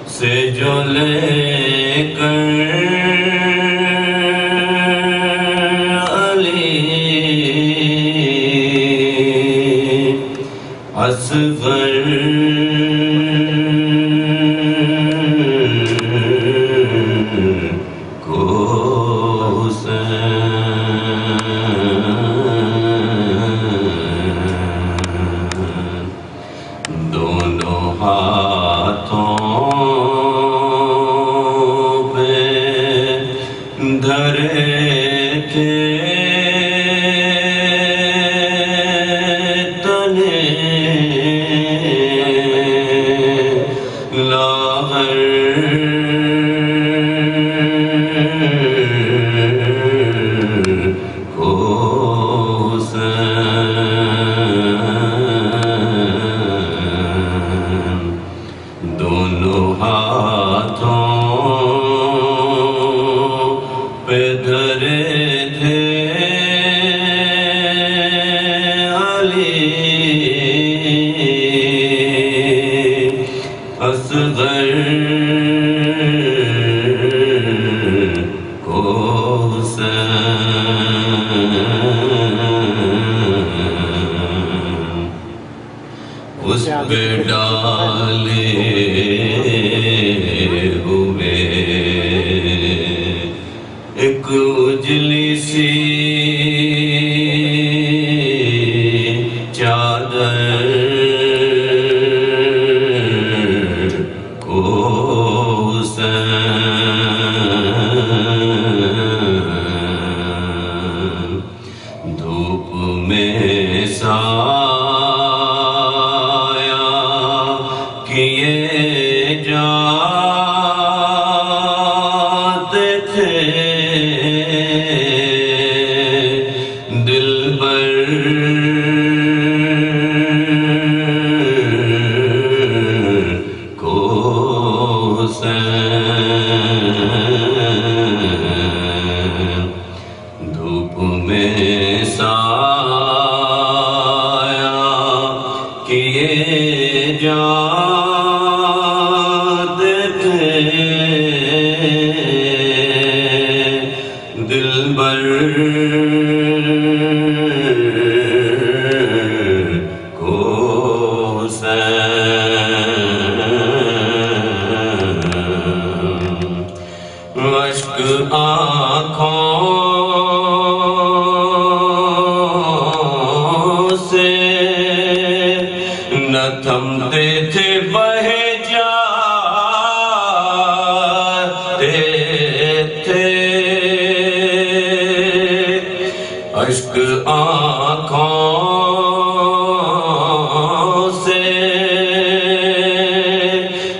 سے جو لے کر علی اصغر کو دونوں ہاتھوں پہ دھرے تھے تنے لاغر کو دونوں ہاتھوں پہ دھرے تھے علی اصغر کو اس پہ ڈالے ہوئے ایک اجلی سی چادر کو دھوپ میں کیے جاتے تھے دلبر کو دھوپ میں سایہ کیے جاتے تھے دلبر کو اشک آنکھوں سے نہ تھمتے تھے بہے جاتے تھے اشک آنکھوں سے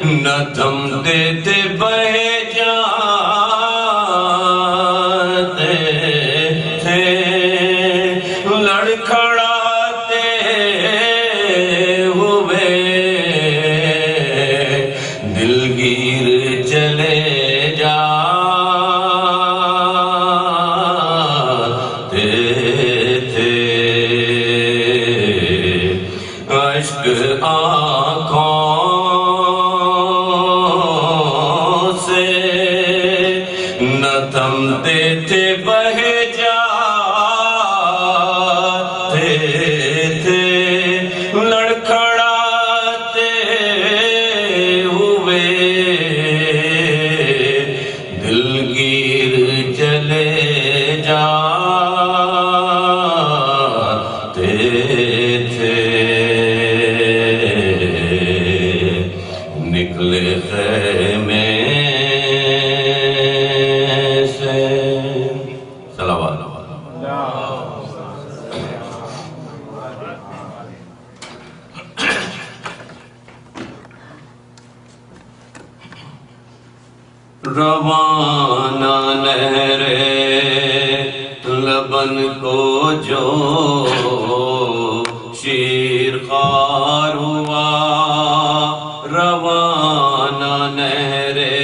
نہ تھمتے تھے بہے جاتے تھے لڑکھڑاتے ہوئے دلگیر چلے جاتے تھے اشک آنکھوں سے نہ تھمتے تھے بہے جاتے تھے لڑکھڑاتے ہوئے دلگیر چلے جاتے تھے نکلے خیمے سے صلوات روانہ نہرے لبن کو جو شیر خوار ہوا روانہ نہرے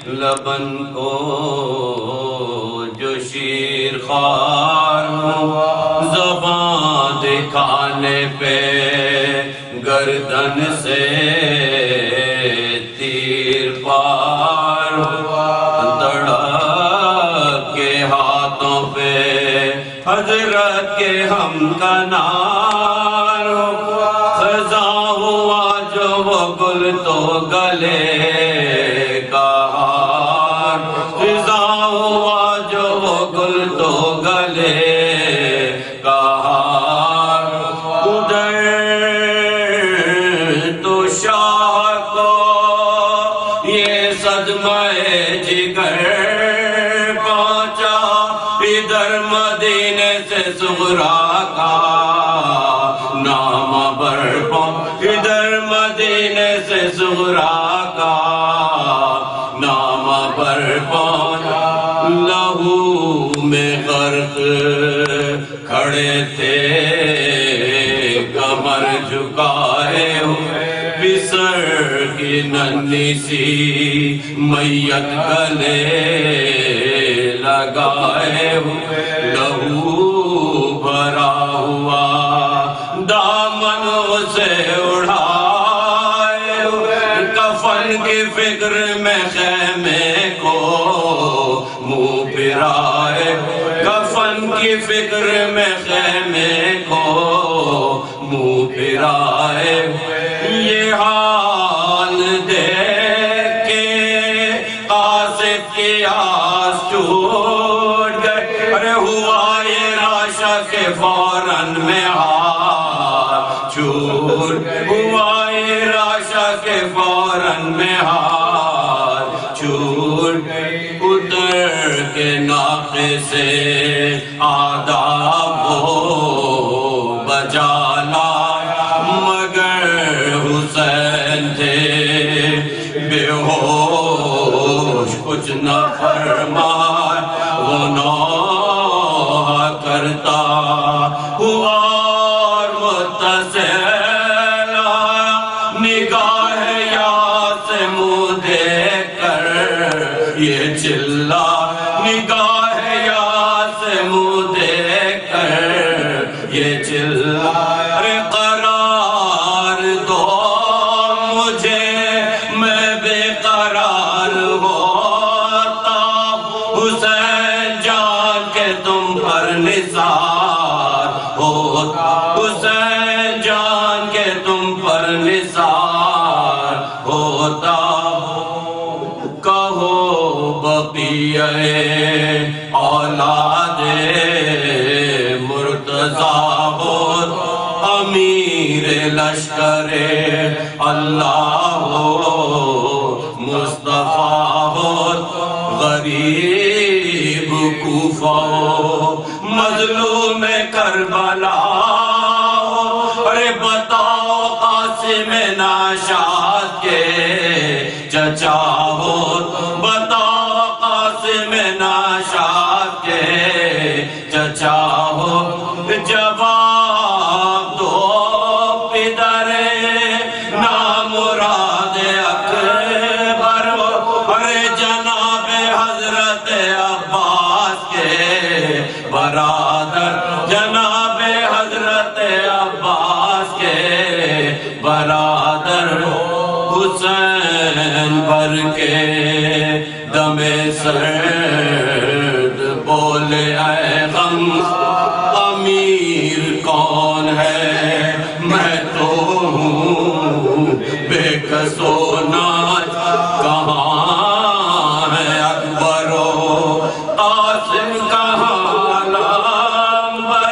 لبن کو جو شیر خوار ہوا زبان دکھانے پہ گر گردن سے تیر پار ہوا، دڑک کے ہاتھوں پہ حضرت کے ہم کنار ہوا، خزاں ہوا جو وہ گل تو گلے کا ہار، خزاں ہوا جو وہ گل تو گلے کا ہار، ادھر تو شاہ کو یہ صدمہ جگر پہنچا، ادھر مدینے سے صغرا کا نام برپا، ادھر مدینے سے صغرا کا نام برپا، لہو میں غرق کھڑے تھے کمر جھکائے ہوئے، بسر کی ننھی سی میت گلے لگائے ہوئے، لہو بھرا ہوا دامن سے اڑائے ہوئے، کفن کی فکر میں خیمے کو منہ پھرائے، کفن کی فکر میں خیمے کو منہ پھرائے، یہ حال دیکھ کے قاصد کی آس ٹوٹ گئے، ارے ہوا یہ راشا کے فوراً میں ہاتھ چھوٹ، ہوا یہ راشا کے فوراً میں ہاتھ چھوٹ، اتر کے ناقے سے آداب وہ بجا لایا، مگر حسین تھے بے ہوش کچھ نہ فرمائے، وہ نوحہ کرتا ہوا اور متصل آیا، نگاہ یا سے منہ دیکھ کر یہ چلا، نگاہ یا سے منہ دیکھ کر یہ چلا، ارے قرار دو مجھے میں بے قرار ہوتا، حسین جان کے تم پر نثار ہوتا، حسین جان کے تم پر نثار ہوتا، کہو بقیہ اولاد مرتضیٰ ہو، امیر لشکر اللہ ہو، مصطفیٰ ہو، غریب کوفہ ہو، مظلوم کربلا ہو، ارے بتاؤ قاسم ناشاد کے چچا ہو، بتاؤ قاسم ناشاد کے چچا ہو، جواب دو پدر نامراد اکبر ہو، ارے جناب حضرت عباس کے برادر، جناب حضرت عباس کے برادر ہو، حسین بھر کے دم سرد بولے اے غم امیر کون ہے، میں تو ہوں بے کس و ناج، کہاں ہے اکبر و قاسم، کہاں نامور،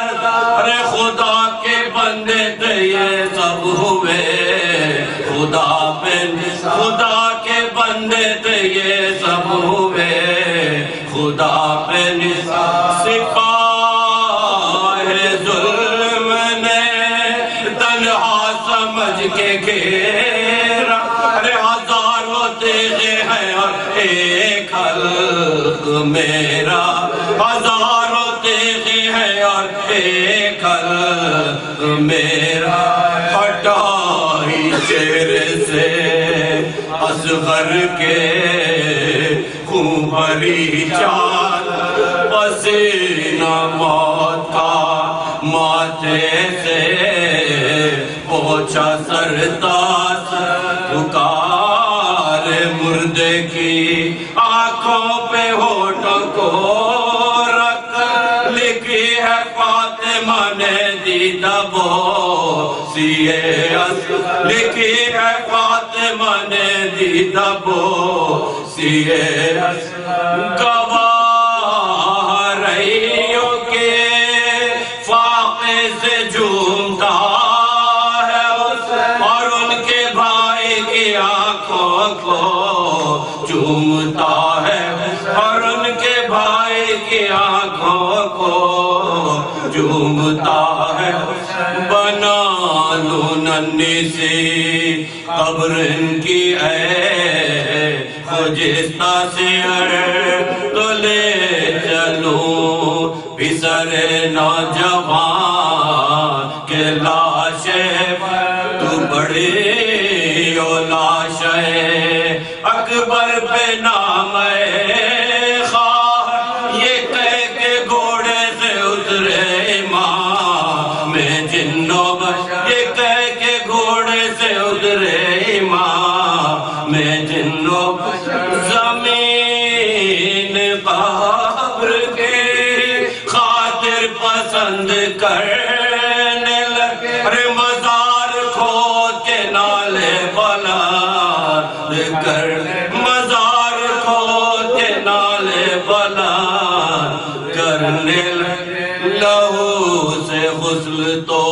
ارے خدا کے بندے تھے یہ سب ہوئے، خدا کے بندے تھے یہ سب ہوئے، خدا پہ سپاہ ظلم نے تنہا سمجھ کے گھیرا، ارے ہزاروں تیغے ہیں اور ایک حلق میرا، ہزاروں تیغے ہیں اور ایک حلق میرا، ہٹائی چہرے سے اصغر کے خون بھری چال، پسینہ موت کا ماتھے سے پوچھا شاہ سرتاج پکار مردے کی آنکھوں پہ ہونٹوں کو رکھ لکھی ہے فاطمہ نے دیدہ بو سیے اصغر لکھی ہے فاطمہ نے دیدہ بو سیے اصغر گواہ رہیوں کے فاقے سے جھومتا ہے اور ان کے بھائی کی آنکھوں کو چومتا ہے اور ان کے بھائی کی آنکھوں کو چومتا ہے بنا لوں ننھی سی قبر ان کی اے خجستہ سیر تو لے چلوں پسر نوجوان کے لاشیں تو بڑی او لاش ہے اکبر پہ نام خواہ یہ کہہ کے گھوڑے سے اترے امام جنوں بشر یہ کہہ کے گھوڑے سے اترے امام جنوں بشر زمین قبر کی خاطر پسند کرنے لگے ارے مزار کھود کے نالے بلند کر مزار کھود کے نالے بلند کرنے لگے لہو سے غسل تو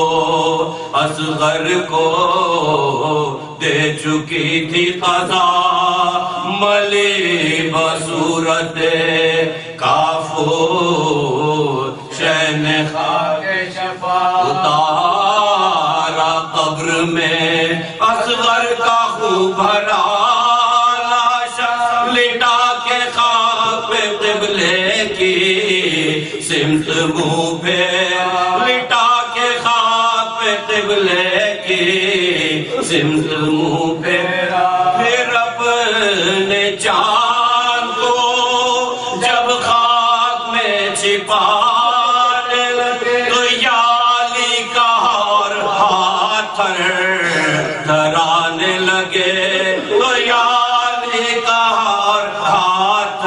اصغر کو دے چکی تھی قضا ملی بصورت کافور شین خاک شفا اتارا قبر میں اصغر کا خون بھرا لاشا لٹا کے خاک پہ قبلے کی سمت منہ پہ لٹا کے خاک پہ قبلے کی سمت منہ پہ پھر اپنے چاند کو جب خاک میں چھپانے لگے تو یالی کا ہار ہاتھ تھرانے لگے تو یالی کا ہاتھ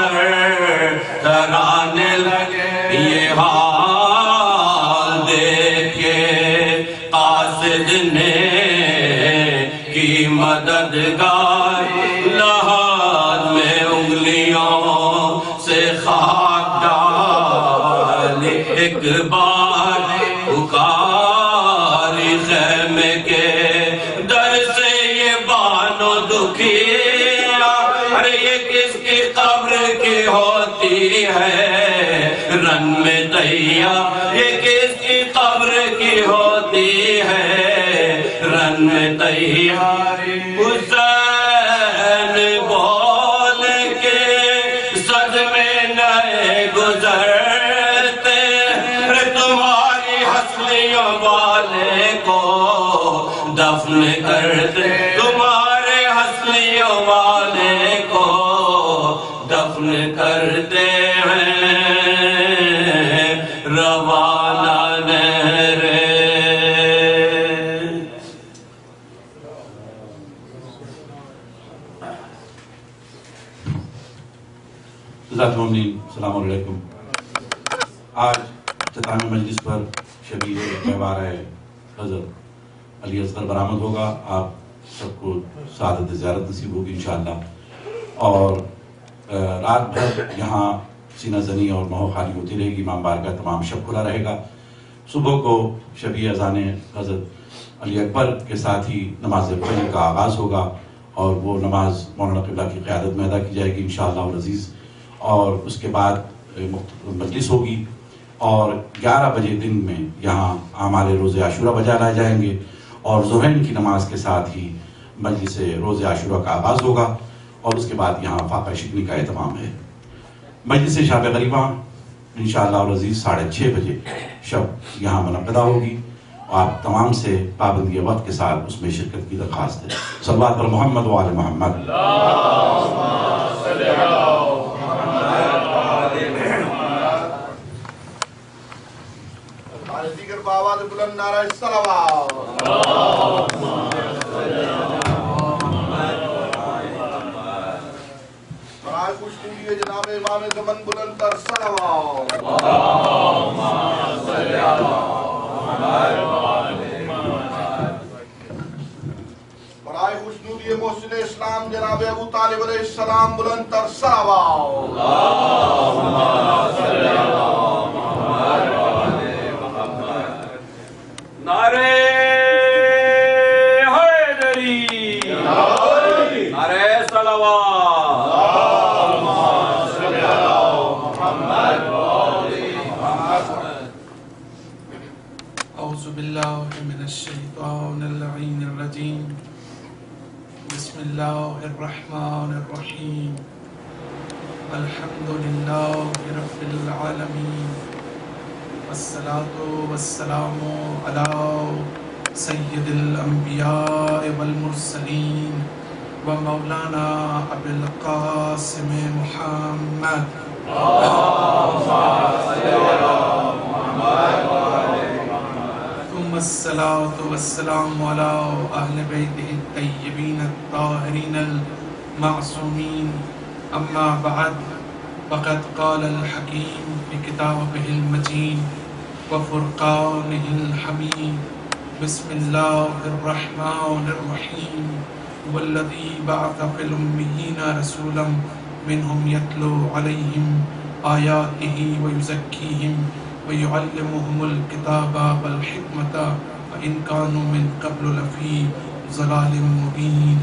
تھرانے لگے یہ حال دیکھ کے قاصد نے کی مددگار لحاظ میں انگلیوں سے خاک ڈال ایک بار پکاری خیمے کے در سے یہ بانو دکھیا ارے یہ کس کی قبر کی ہوتی ہے رن میں دیا یہ کس کی قبر کی ہوتی ہے رن میں دیا حسین بول کے صدمے نئے گزرتے تمہاری ہسلیوں والے کو دفن کرتے تمہارے ہسلیوں والے کو دفن کرتے ہیں روانہ نہرے السلام علیکم. آج اختتامی مجلس پر شبیہ تہوار حضرت علی اصغر برآمد ہوگا. آپ سب کو سعادت زیارت نصیب ہوگی انشاءاللہ. اور رات بھر یہاں سینہ زنی اور مہو خالی ہوتی رہے گی. امام بارگاہ تمام شب کھلا رہے گا. صبح کو شبیہ اذان حضرت علی اکبر کے ساتھ ہی نماز فجر کا آغاز ہوگا اور وہ نماز مولانا قبلہ کی قیادت میں ادا کی جائے گی انشاءاللہ العزیز. اور اس کے بعد مجلس ہوگی اور 11 بجے دن میں یہاں اعمال روز عاشورہ بجا لائے جائیں گے اور ظہر کی نماز کے ساتھ ہی مجلس روز عاشورہ کا آغاز ہوگا اور اس کے بعد یہاں فاقہ شکنی کا اہتمام ہے. مجلس شاب غریباں انشاءاللہ العزیز 6:30 بجے شب یہاں منعقدہ ہوگی. آپ تمام سے پابندی وقت کے ساتھ اس میں شرکت کی درخواست ہے. صلوات پر محمد و آل محمد. دیگر بآواز بلند نعرہ الصلوات. اسٹوڈیو جناب امام زمان بلند تر صلوات برائے خوشنودی محسن اسلام جناب ابو طالب علیہ السلام بلند تر صلوات نعرہ حیدری، نعرہ صلوات، اعوذ باللہ من الشیطان اللعین الرجیم، بسم اللہ الرحمن الرحیم، الحمد للہ رب العالمین، والصلاة والسلام علی سید الانبیاء والمرسلین ومولانا ابی القاسم محمد ثم الصلاة والسلام علی اہل بیتہ الطیبین الطاہرین المعصومین، اما بعد فقد قال الحکیم فی کتابہ المجید وفرقانہ الحمید، بسم اللہ الرحمن الرحیم، والذی بعث فی الامیین رسولا منہم یتلو علیہم آیاتہ ویزکیہم ویعلمہم الکتاب والحکمۃ وإن كانوا من قبل لفی ضلال مبین۔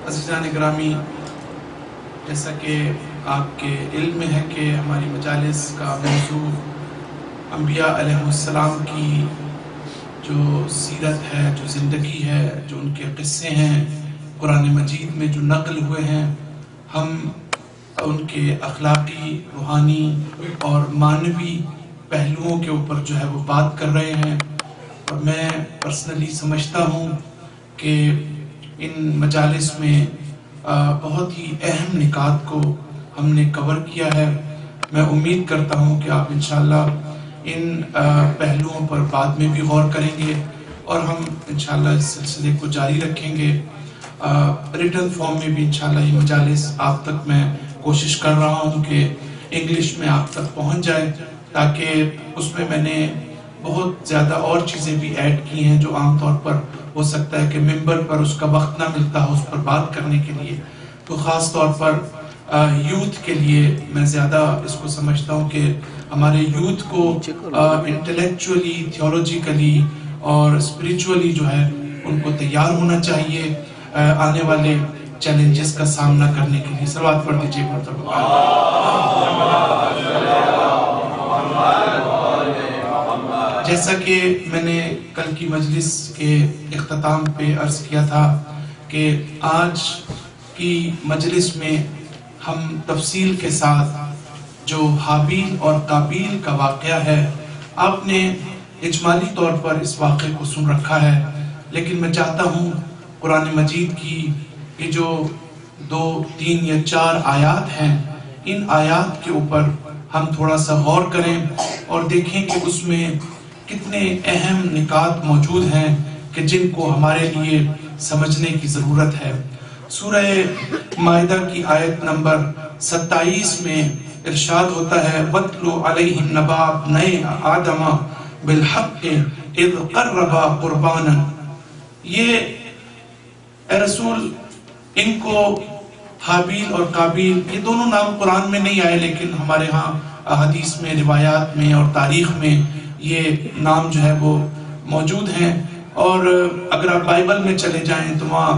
عزیزان گرامی، جیسا کہ آپ کے علم ہے کہ ہماری مجالس کا موضوع انبیاء علیہ السلام کی جو سیرت ہے، جو زندگی ہے، جو ان کے قصے ہیں قرآن مجید میں جو نقل ہوئے ہیں، ہم ان کے اخلاقی، روحانی اور معنوی پہلوؤں کے اوپر جو ہے وہ بات کر رہے ہیں۔ اور میں پرسنلی سمجھتا ہوں کہ ان مجالس میں بہت ہی اہم نکات کو ہم نے کور کیا ہے۔ میں امید کرتا ہوں کہ آپ انشاءاللہ ان پہلوؤں پر بعد میں بھی غور کریں گے اور ہم انشاءاللہ اس سلسلے کو جاری رکھیں گے۔ ریٹن فارم میں بھی انشاءاللہ یہ مجالس آپ تک میں کوشش کر رہا ہوں کہ انگلش میں آپ تک پہنچ جائے، تاکہ اس میں نے بہت زیادہ اور چیزیں بھی ایڈ کی ہیں جو عام طور پر ہو سکتا ہے کہ ممبر پر اس کا وقت نہ ملتا ہو اس پر بات کرنے کے لیے۔ تو خاص طور پر یوتھ کے لیے میں زیادہ اس کو سمجھتا ہوں کہ ہمارے یوتھ کو انٹلیکچولی، تھیولوجیکلی اور اسپریچولی جو ہے ان کو تیار ہونا چاہیے آنے والے چیلنجز کا سامنا کرنے کے لیے۔ صلوات پڑھ دیجیے مرتبہ۔ جیسا کہ میں نے کل کی مجلس کے اختتام پہ عرض کیا تھا کہ آج کی مجلس میں ہم تفصیل کے ساتھ جو حابیل اور قابیل کا واقعہ ہے، آپ نے اجمالی طور پر اس واقعے کو سن رکھا ہے، لیکن میں چاہتا ہوں قرآن مجید کی یہ جو 2، 3 یا 4 آیات ہیں، ان آیات کے اوپر ہم تھوڑا سا غور کریں اور دیکھیں کہ اس میں کتنے اہم نکات موجود ہیں کہ جن کو ہمارے لیے سمجھنے کی ضرورت ہے۔ سورہ مائدہ کی آیت نمبر 27 میں ارشاد ہوتا ہے وَاتْلُ عَلَيْهِمْ نَبَأَ ابْنَيْ آدَمَ بِالْحَقِّ إِذْ قَرَّبَا قُرْبَانًا۔ یہ اے رسول، ان کو حابیل اور قابیل، یہ دونوں نام قرآن میں نہیں آئے لیکن ہمارے ہاں احادیث میں، روایات میں اور تاریخ میں یہ نام جو ہے وہ موجود ہیں۔ اور اگر آپ بائبل میں چلے جائیں تو وہاں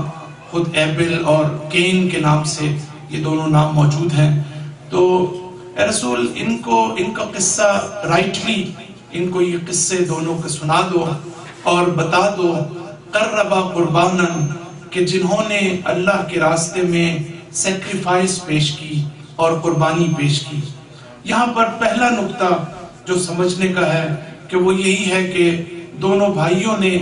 خود ایبل اور کین کے نام سے یہ دونوں نام موجود ہیں۔ تو اے رسول، ان کا قصہ رائٹلی، ان کو یہ قصے دونوں کو سنا دو اور بتا دو قربا قربانا، کہ جنہوں نے اللہ کے راستے میں سیکریفائس پیش کی اور قربانی پیش کی۔ یہاں پر پہلا نقطہ جو سمجھنے کا ہے کہ وہ یہی ہے کہ دونوں بھائیوں نے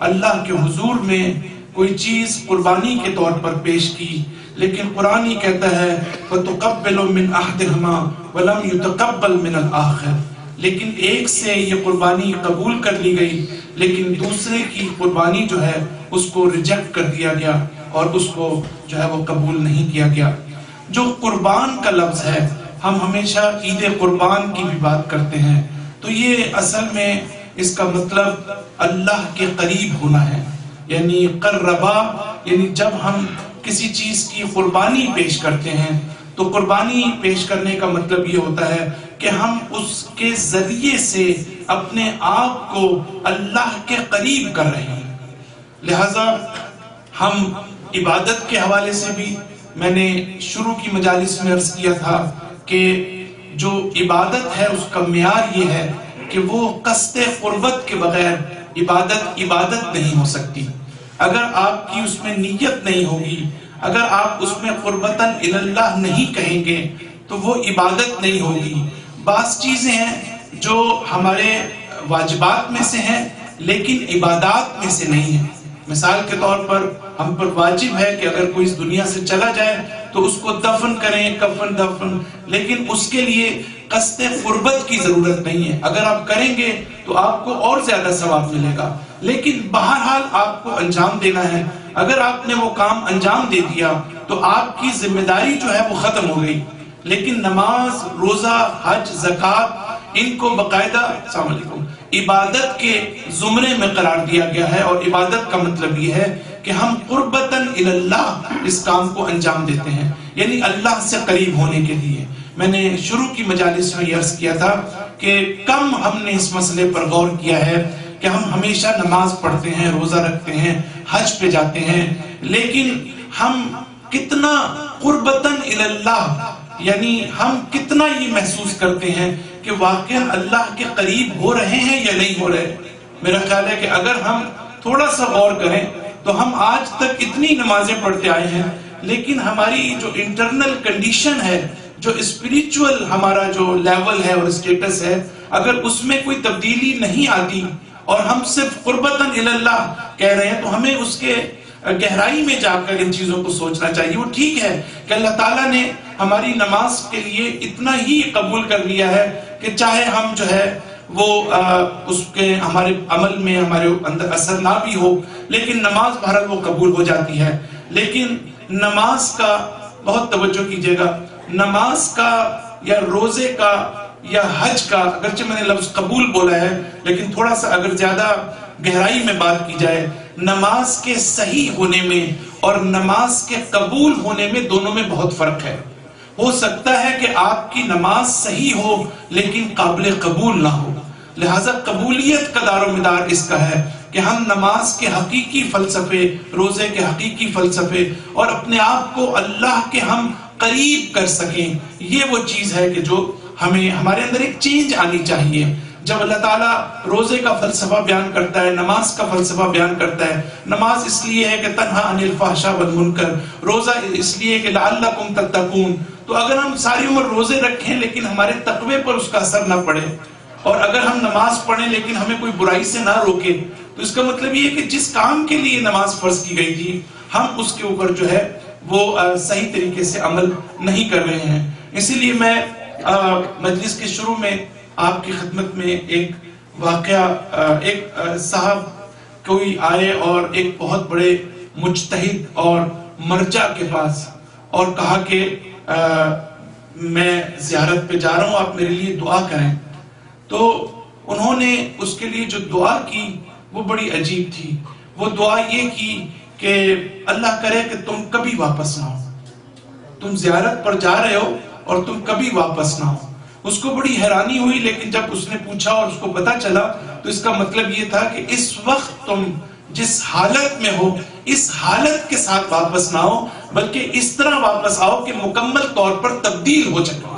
اللہ کے حضور میں کوئی چیز قربانی کے طور پر پیش کی، لیکن قرآن ہی کہتا ہے وَتُقَبِّلُ مِنْ أَحْدِهِمَا وَلَمْ يُتَقَبَّلْ مِنَ الْآخِرِ، لیکن ایک سے یہ قربانی قبول کر لی گئی، لیکن دوسرے کی قربانی جو ہے اس کو ریجیکٹ کر دیا گیا اور اس کو جو ہے وہ قبول نہیں کیا گیا۔ جو قربان کا لفظ ہے، ہم ہمیشہ عید قربان کی بھی بات کرتے ہیں، تو یہ اصل میں اس کا مطلب اللہ کے قریب ہونا ہے، یعنی قربا، یعنی جب ہم کسی چیز کی قربانی پیش کرتے ہیں تو قربانی پیش کرنے کا مطلب یہ ہوتا ہے کہ ہم اس کے ذریعے سے اپنے آپ کو اللہ کے قریب کر رہے ہیں۔ لہذا ہم عبادت کے حوالے سے بھی، میں نے شروع کی مجالس میں عرض کیا تھا کہ جو عبادت ہے اس کا معیار یہ ہے کہ وہ قصد قربت کے بغیر عبادت نہیں ہو سکتی۔ اگر آپ کی اس میں نیت نہیں ہوگی، اگر آپ اس میں قربتاً اللہ نہیں کہیں گے تو وہ عبادت نہیں ہوگی۔ بعض چیزیں ہیں جو ہمارے واجبات میں سے ہیں لیکن عبادات میں سے نہیں ہیں۔ مثال کے طور پر ہم پر واجب ہے کہ اگر کوئی اس دنیا سے چلا جائے تو اس کو دفن کریں، کفن دفن، لیکن اس کے لیے قصد قربت کی ضرورت نہیں ہے۔ اگر آپ کریں گے تو آپ کو اور زیادہ ثواب ملے گا، لیکن بہرحال آپ کو انجام دینا ہے۔ اگر آپ نے وہ کام انجام دے دیا تو آپ کی ذمہ داری جو ہے وہ ختم ہو گئی۔ لیکن نماز، روزہ، حج، زکوٰۃ، ان کو باقاعدہ السلام علیکم عبادت کے زمرے میں قرار دیا گیا ہے، اور عبادت کا مطلب یہ ہے کہ ہم قربتاً اللہ اس کام کو انجام دیتے ہیں، یعنی اللہ سے قریب ہونے کے لیے۔ میں نے شروع کی مجالس میں یہ عرض کیا تھا کہ کم ہم نے اس مسئلے پر غور کیا ہے کہ ہم ہمیشہ نماز پڑھتے ہیں، روزہ رکھتے ہیں، حج پہ جاتے ہیں، لیکن ہم کتنا قربتاً اللہ، یعنی ہم کتنا یہ محسوس کرتے ہیں کہ واقعاً اللہ کے قریب ہو رہے ہیں یا نہیں ہو رہے۔ میرا خیال ہے کہ اگر ہم تھوڑا سا غور کریں تو ہم آج تک اتنی نمازیں پڑھتے آئے ہیں، لیکن ہماری جو انٹرنل کنڈیشن ہے، جو اسپریچول ہمارا جو لیول ہے اور اسٹیٹس ہے، اگر اس میں کوئی تبدیلی نہیں آتی اور ہم صرف قربتاً اللہ کہہ رہے ہیں تو ہمیں اس کے گہرائی میں جا کر ان چیزوں کو سوچنا چاہیے۔ وہ ٹھیک ہے کہ اللہ تعالیٰ نے ہماری نماز کے لیے اتنا ہی قبول کر لیا ہے کہ چاہے ہم جو ہے وہ اس کے ہمارے عمل میں ہمارے اندر اثر نہ بھی ہو، لیکن نماز بہرحال وہ قبول ہو جاتی ہے۔ لیکن نماز کا بہت توجہ کیجیے گا، نماز کا یا روزے کا یا حج کا، اگرچہ میں نے لفظ قبول بولا ہے لیکن تھوڑا سا اگر زیادہ گہرائی میں بات کی جائے، نماز کے صحیح ہونے میں اور نماز کے قبول ہونے میں دونوں میں بہت فرق ہے۔ ہو سکتا ہے کہ آپ کی نماز صحیح ہو لیکن قابل قبول نہ ہو، لہٰذا قبولیت کا دار و مدار اس کا ہے کہ ہم نماز کے حقیقی فلسفے، روزے کے حقیقی فلسفے اور اپنے آپ کو اللہ کے ہم قریب کر سکیں۔ یہ وہ چیز ہے کہ جو ہمیں ہمارے اندر ایک چینج آنی چاہیے۔ جب اللہ تعالیٰ روزے کا فلسفہ بیان کرتا ہے، نماز کا فلسفہ بیان کرتا ہے، نماز اس لیے ہے کہ تنہا عن الفحشاء والمنکر، روزہ اس لیے کہ لعلکم تتقون، تو اگر ہم ساری عمر روزے رکھیں لیکن ہمارے تقوی پر اس کا اثر نہ پڑے، اور اگر ہم نماز پڑھیں لیکن ہمیں کوئی برائی سے نہ روکے، تو اس کا مطلب یہ ہے کہ جس کام کے لیے نماز فرض کی گئی تھی ہم اس کے اوپر جو ہے وہ صحیح طریقے سے عمل نہیں کر رہے ہیں۔ اسی لیے میں مجلس کے شروع میں آپ کی خدمت میں ایک واقعہ، ایک صاحب کوئی آئے اور ایک بہت بڑے مجتہد اور مرجع کے پاس اور کہا کہ میں زیارت پہ جا رہا ہوں، آپ میرے لیے دعا کریں۔ تو انہوں نے اس کے لیے جو دعا کی وہ بڑی عجیب تھی۔ وہ دعا یہ کی کہ اللہ کرے کہ تم کبھی واپس نہ ہو، تم زیارت پر جا رہے ہو اور تم کبھی واپس نہ ہو۔ اس کو بڑی حیرانی ہوئی، لیکن جب اس نے پوچھا اور اس کو پتا چلا تو اس کا مطلب یہ تھا کہ اس وقت تم جس حالت میں ہو اس حالت کے ساتھ واپس نہ ہو، بلکہ اس طرح واپس آؤ کہ مکمل طور پر تبدیل ہو چکا۔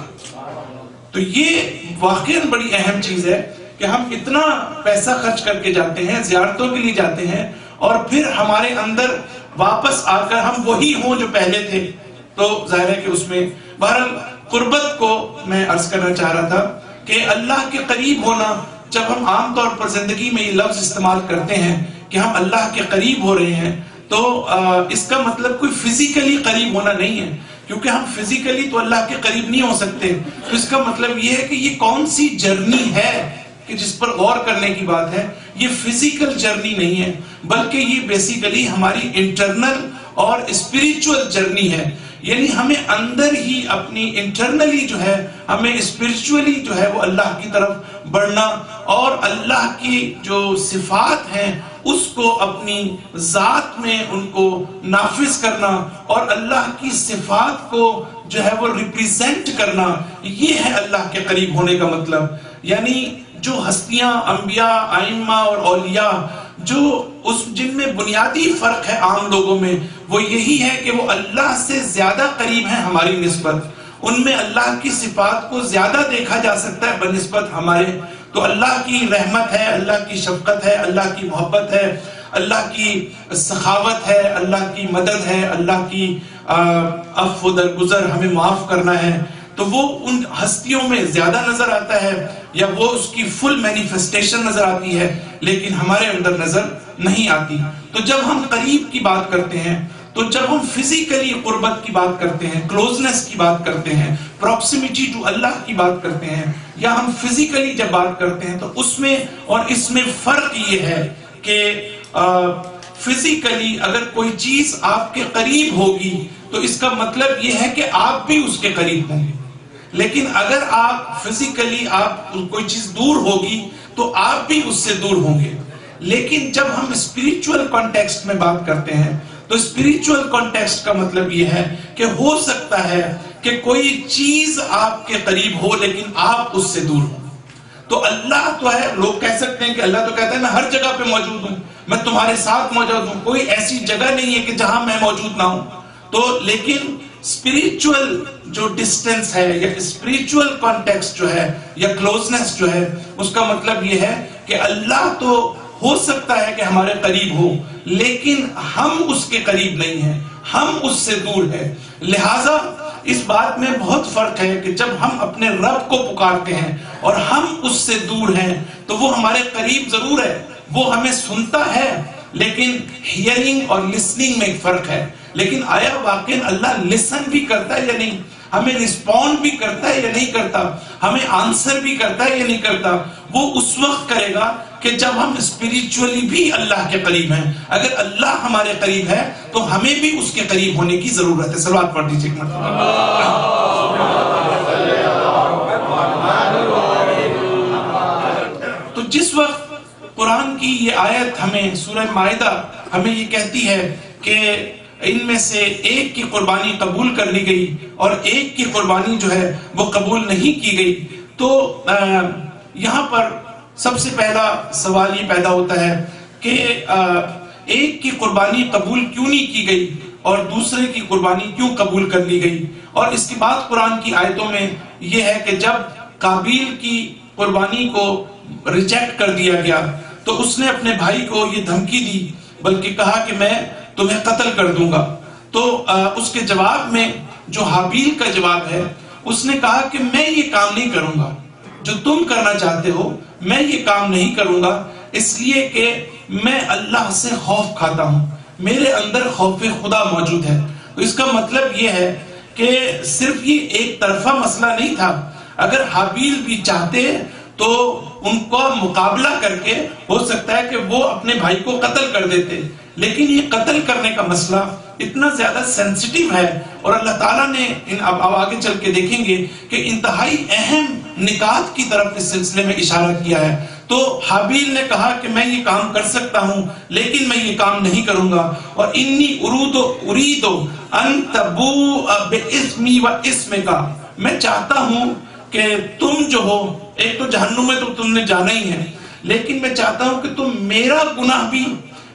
تو یہ واقعاً بڑی اہم چیز ہے کہ ہم اتنا پیسہ خرچ کر کے جاتے ہیں، زیارتوں کے لیے جاتے ہیں، اور پھر ہمارے اندر واپس آ کر ہم وہی ہوں جو پہلے تھے۔ تو ظاہر ہے کہ اس میں بہرحال قربت کو میں عرض کرنا چاہ رہا تھا کہ اللہ کے قریب ہونا، جب ہم عام طور پر زندگی میں یہ لفظ استعمال کرتے ہیں کہ ہم اللہ کے قریب ہو رہے ہیں، تو اس کا مطلب کوئی فزیکلی قریب ہونا نہیں ہے، کیونکہ ہم فزیکلی تو اللہ کے قریب نہیں ہو سکتے. تو اس کا مطلب یہ ہے کہ یہ کون سی جرنی ہے کہ جس پر غور کرنے کی بات ہے. یہ فزیکل جرنی نہیں ہے بلکہ یہ بیسیکلی ہماری انٹرنل اور اسپریچول جرنی ہے. یعنی ہمیں اندر ہی اپنی انٹرنلی جو ہے ہمیں اسپریچولی جو ہے وہ اللہ کی طرف بڑھنا اور اللہ کی جو صفات ہیں اس کو اپنی ذات میں ان کو نافذ کرنا اور اللہ کی صفات کو جو ہے وہ ریپریزنٹ کرنا. یہ ہے اللہ کے قریب ہونے کا مطلب. یعنی جو ہستیاں انبیاء ائمہ اور اولیاء جو جن میں بنیادی فرق ہے عام لوگوں میں وہ یہی ہے کہ وہ اللہ سے زیادہ قریب ہیں ہماری نسبت. ان میں اللہ کی صفات کو زیادہ دیکھا جا سکتا ہے بنسبت ہمارے. تو اللہ کی رحمت ہے, اللہ کی شفقت ہے, اللہ کی محبت ہے, اللہ کی سخاوت ہے, اللہ کی مدد ہے, اللہ کی عفو درگزر ہمیں معاف کرنا ہے. تو وہ ان ہستیوں میں زیادہ نظر آتا ہے یا وہ اس کی فل مینیفیسٹیشن نظر آتی ہے لیکن ہمارے اندر نظر نہیں آتی. تو جب ہم قریب کی بات کرتے ہیں, تو جب ہم فزیکلی قربت کی بات کرتے ہیں, کلوزنس کی بات کرتے ہیں, پروکسیمیٹی ٹو اللہ کی بات کرتے ہیں, یا ہم فزیکلی جب بات کرتے ہیں تو اس میں اور اس میں فرق یہ ہے کہ فزیکلی اگر کوئی چیز آپ کے قریب ہوگی تو اس کا مطلب یہ ہے کہ آپ بھی اس کے قریب ہوں گے. لیکن اگر آپ فزیکلی آپ کوئی چیز دور ہوگی تو آپ بھی اس سے دور ہوں گے. لیکن جب ہم اسپریچول کانٹیکسٹ میں بات کرتے ہیں تو اسپریچول کانٹیکسٹ کا مطلب یہ ہے کہ ہو سکتا ہے کہ کوئی چیز آپ کے قریب ہو لیکن آپ اس سے دور ہوں. تو اللہ تو ہے, لوگ کہہ سکتے ہیں کہ اللہ تو کہتا ہے میں ہر جگہ پہ موجود ہوں, میں تمہارے ساتھ موجود ہوں, کوئی ایسی جگہ نہیں ہے کہ جہاں میں موجود نہ ہوں. تو لیکن اسپریچول جو ڈسٹینس ہے یا اسپریچول کانٹیکسٹ جو ہے یا کلوزنس جو ہے اس کا مطلب یہ ہے کہ اللہ تو ہو سکتا ہے کہ ہمارے قریب ہو لیکن ہم اس کے قریب نہیں ہیں, ہم اس سے دور ہیں. لہٰذا اس بات میں بہت فرق ہے کہ جب ہم اپنے رب کو پکارتے ہیں اور ہم اس سے دور ہیں تو وہ ہمارے قریب ضرور ہے, وہ ہمیں سنتا ہے, لیکن ہیئرنگ اور لسننگ میں ایک فرق ہے. لیکن آیا واقعی اللہ لسن بھی کرتا ہے یا نہیں, ہمیں رسپونڈ بھی کرتا ہے یا نہیں کرتا, ہمیں آنسر بھی کرتا ہے یا نہیں کرتا, وہ اس وقت کرے گا کہ جب ہم اسپریچولی بھی اللہ کے قریب ہیں. اگر اللہ ہمارے قریب ہے تو ہمیں بھی اس کے قریب ہونے کی ضرورت ہے. صلوات پڑھ دیجیے ایک مرتبہ. تو جس وقت قرآن کی یہ آیت ہمیں سورہ مائدہ ہمیں یہ کہتی ہے کہ ان میں سے ایک کی قربانی قبول کر لی گئی اور ایک کی قربانی جو ہے وہ قبول نہیں کی گئی, تو یہاں پر سب سے پہلا سوال یہ پیدا ہوتا ہے کہ ایک کی قربانی قبول کیوں نہیں کی گئی اور دوسرے کی قربانی کیوں قبول کر لی گئی. اور اس کے بعد قرآن کی آیتوں میں یہ ہے کہ جب قابیل کی قربانی کو ریجیکٹ کر دیا گیا تو اس نے اپنے بھائی کو یہ دھمکی دی, بلکہ کہا کہ میں تمہیں قتل کر دوں گا. تو اس کے جواب میں جو حابیل کا جواب ہے اس نے کہا کہ میں یہ کام نہیں کروں گا جو تم کرنا چاہتے ہو, میں یہ کام نہیں کروں گا اس لیے کہ میں اللہ سے خوف کھاتا ہوں, میرے اندر خوف خدا موجود ہے. تو اس کا مطلب یہ ہے کہ صرف یہ ایک طرفہ مسئلہ نہیں تھا. اگر حابیل بھی چاہتے تو ان کو مقابلہ کر کے ہو سکتا ہے کہ وہ اپنے بھائی کو قتل کر دیتے, لیکن یہ قتل کرنے کا مسئلہ اتنا زیادہ سینسٹیو ہے اور اللہ تعالیٰ نے اب آگے چل کے دیکھیں گے کہ انتہائی اہم نکات کی طرف اس سلسلے میں اشارہ کیا ہے. تو حابیل نے کہا کہ میں یہ کام کر سکتا ہوں لیکن میں یہ کام نہیں کروں گا, اور انی اريد ان تبوء باسمی و اسمک, میں چاہتا ہوں کہ تم جو ہو, ایک تو جہنم میں تو تم نے جانا ہی ہے, لیکن میں چاہتا ہوں کہ تم میرا گناہ بھی,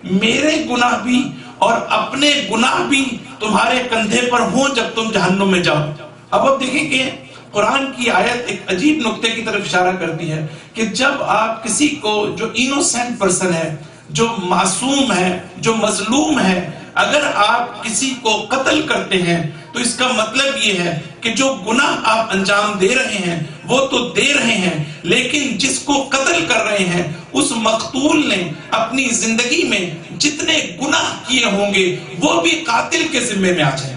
میرے گناہ بھی اور اپنے گناہ بھی تمہارے کندھے پر ہوں جب تم جہنم میں جاؤ. اب دیکھیں کہ قرآن کی آیت ایک عجیب نقطے کی طرف اشارہ کرتی ہے کہ جب آپ کسی کو جو انوسینٹ پرسن ہے, جو معصوم ہے, جو مظلوم ہے, اگر آپ کسی کو قتل کرتے ہیں تو اس کا مطلب یہ ہے کہ جو گناہ آپ انجام دے رہے ہیں وہ تو دے رہے ہیں, لیکن جس کو قتل کر رہے ہیں اس مقتول نے اپنی زندگی میں جتنے گناہ کیے ہوں گے وہ بھی قاتل کے ذمے میں آ جائیں.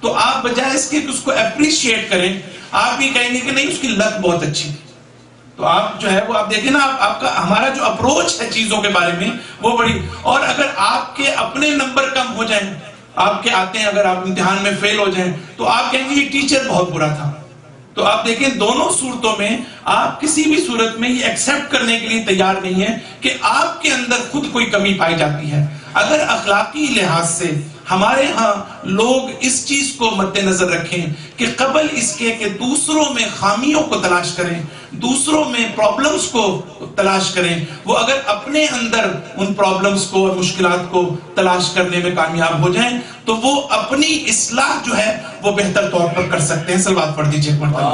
تو آپ بجائے اس کے کہ اس کو اپریشیٹ کریں، آپ یہ کہیں گے کہ نہیں اس کی لت بہت اچھی تھی. تو آپ جو ہے وہ آپ دیکھیں نا، آپ کا ہمارا جو اپروچ ہے چیزوں کے بارے میں وہ بڑی. اور اگر آپ کے اپنے نمبر کم ہو جائیں، آپ کے آتے ہیں، اگر آپ امتحان میں فیل ہو جائیں تو آپ کہیں گے یہ ٹیچر بہت برا تھا. تو آپ دیکھیں دونوں صورتوں میں آپ کسی بھی صورت میں یہ ایکسپٹ کرنے کے لیے تیار نہیں ہیں کہ آپ کے اندر خود کوئی کمی پائی جاتی ہے. اگر اخلاقی لحاظ سے ہمارے ہاں لوگ اس چیز کو مد نظر رکھیں کہ قبل اس کے کہ دوسروں میں خامیوں کو تلاش کریں، دوسروں میں پرابلمز کو تلاش کریں، وہ اگر اپنے اندر ان پرابلمز کو اور مشکلات کو تلاش کرنے میں کامیاب ہو جائیں تو وہ اپنی اصلاح جو ہے وہ بہتر طور پر کر سکتے ہیں. صلوات پڑھ دیجیے ایک مرتبہ.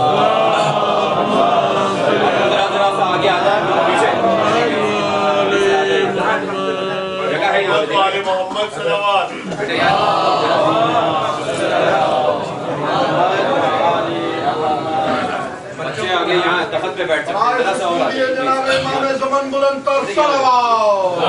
بچے آگے یہاں تخت پہ بیٹھ سکتے ہیں. جناب امام زمان بلند تر صلوات.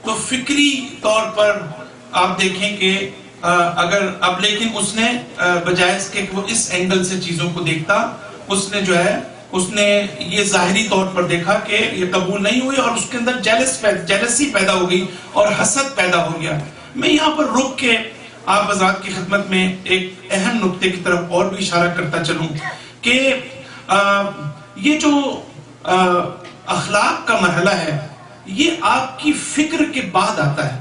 تو فکری طور پر آپ دیکھیں کہ اگر اب لیکن اس نے بجائے اس کے وہ اس اینگل سے چیزوں کو دیکھتا، اس نے جو ہے اس نے یہ ظاہری طور پر دیکھا کہ یہ قبول نہیں ہوئی اور اس کے اندر جیلسی پیدا ہو گئی اور حسد پیدا ہو گیا. میں یہاں پر رک کے آپ حضرات کی خدمت میں ایک اہم نقطے کی طرف اور بھی اشارہ کرتا چلوں کہ یہ جو اخلاق کا مرحلہ ہے یہ آپ کی فکر کے بعد آتا ہے.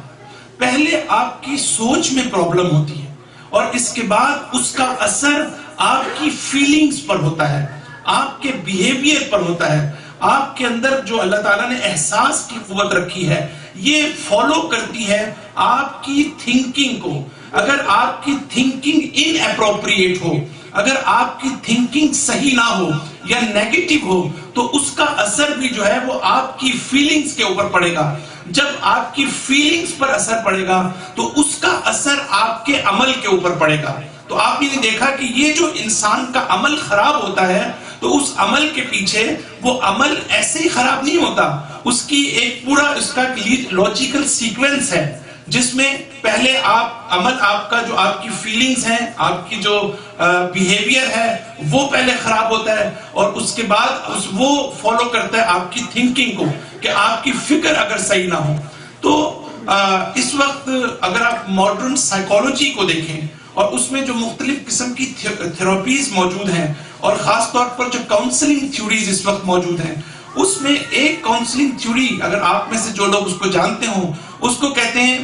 پہلے آپ کی سوچ میں پرابلم ہوتی ہے اور اس کے بعد اس کا اثر آپ کی فیلنگز پر ہوتا ہے، آپ کے بیہیویئر پر ہوتا ہے. آپ کے اندر جو اللہ تعالیٰ نے احساس کی قوت رکھی ہے یہ فالو کرتی ہے آپ کی تھنکنگ کو. اگر آپ کی تھنکنگ ان اپروپریٹ ہو، اگر آپ کی تھنکنگ صحیح نہ ہو یا نیگیٹو ہو تو اس کا اثر بھی جو ہے وہ آپ کی فیلنگز کے اوپر پڑے گا. جب آپ کی فیلنگز پر اثر پڑے گا تو اس کا اثر آپ کے عمل کے اوپر پڑے گا. تو آپ نے دیکھا کہ یہ جو انسان کا عمل خراب ہوتا ہے تو اس عمل کے پیچھے وہ عمل ایسے ہی خراب نہیں ہوتا، اس کی ایک پورا اس کا لاجیکل سیکوینس ہے جس میں پہلے عمل آپ کا جو آپ کی فیلنگز ہیں، آپ کی جو بیہیویئر ہے وہ پہلے خراب ہوتا ہے اور اس کے بعد وہ فالو کرتا ہے آپ کی تھنکنگ کو کہ آپ کی فکر اگر صحیح نہ ہو. تو اس وقت اگر آپ ماڈرن سائیکالوجی کو دیکھیں اور اس میں جو مختلف قسم کی تھراپیز موجود ہیں اور خاص طور پر جو کاؤنسلنگ تھیوریز اس وقت موجود ہیں، اس میں ایک کاؤنسلنگ تھیوری اگر آپ میں سے جو لوگ اس کو جانتے ہوں اس کو کہتے ہیں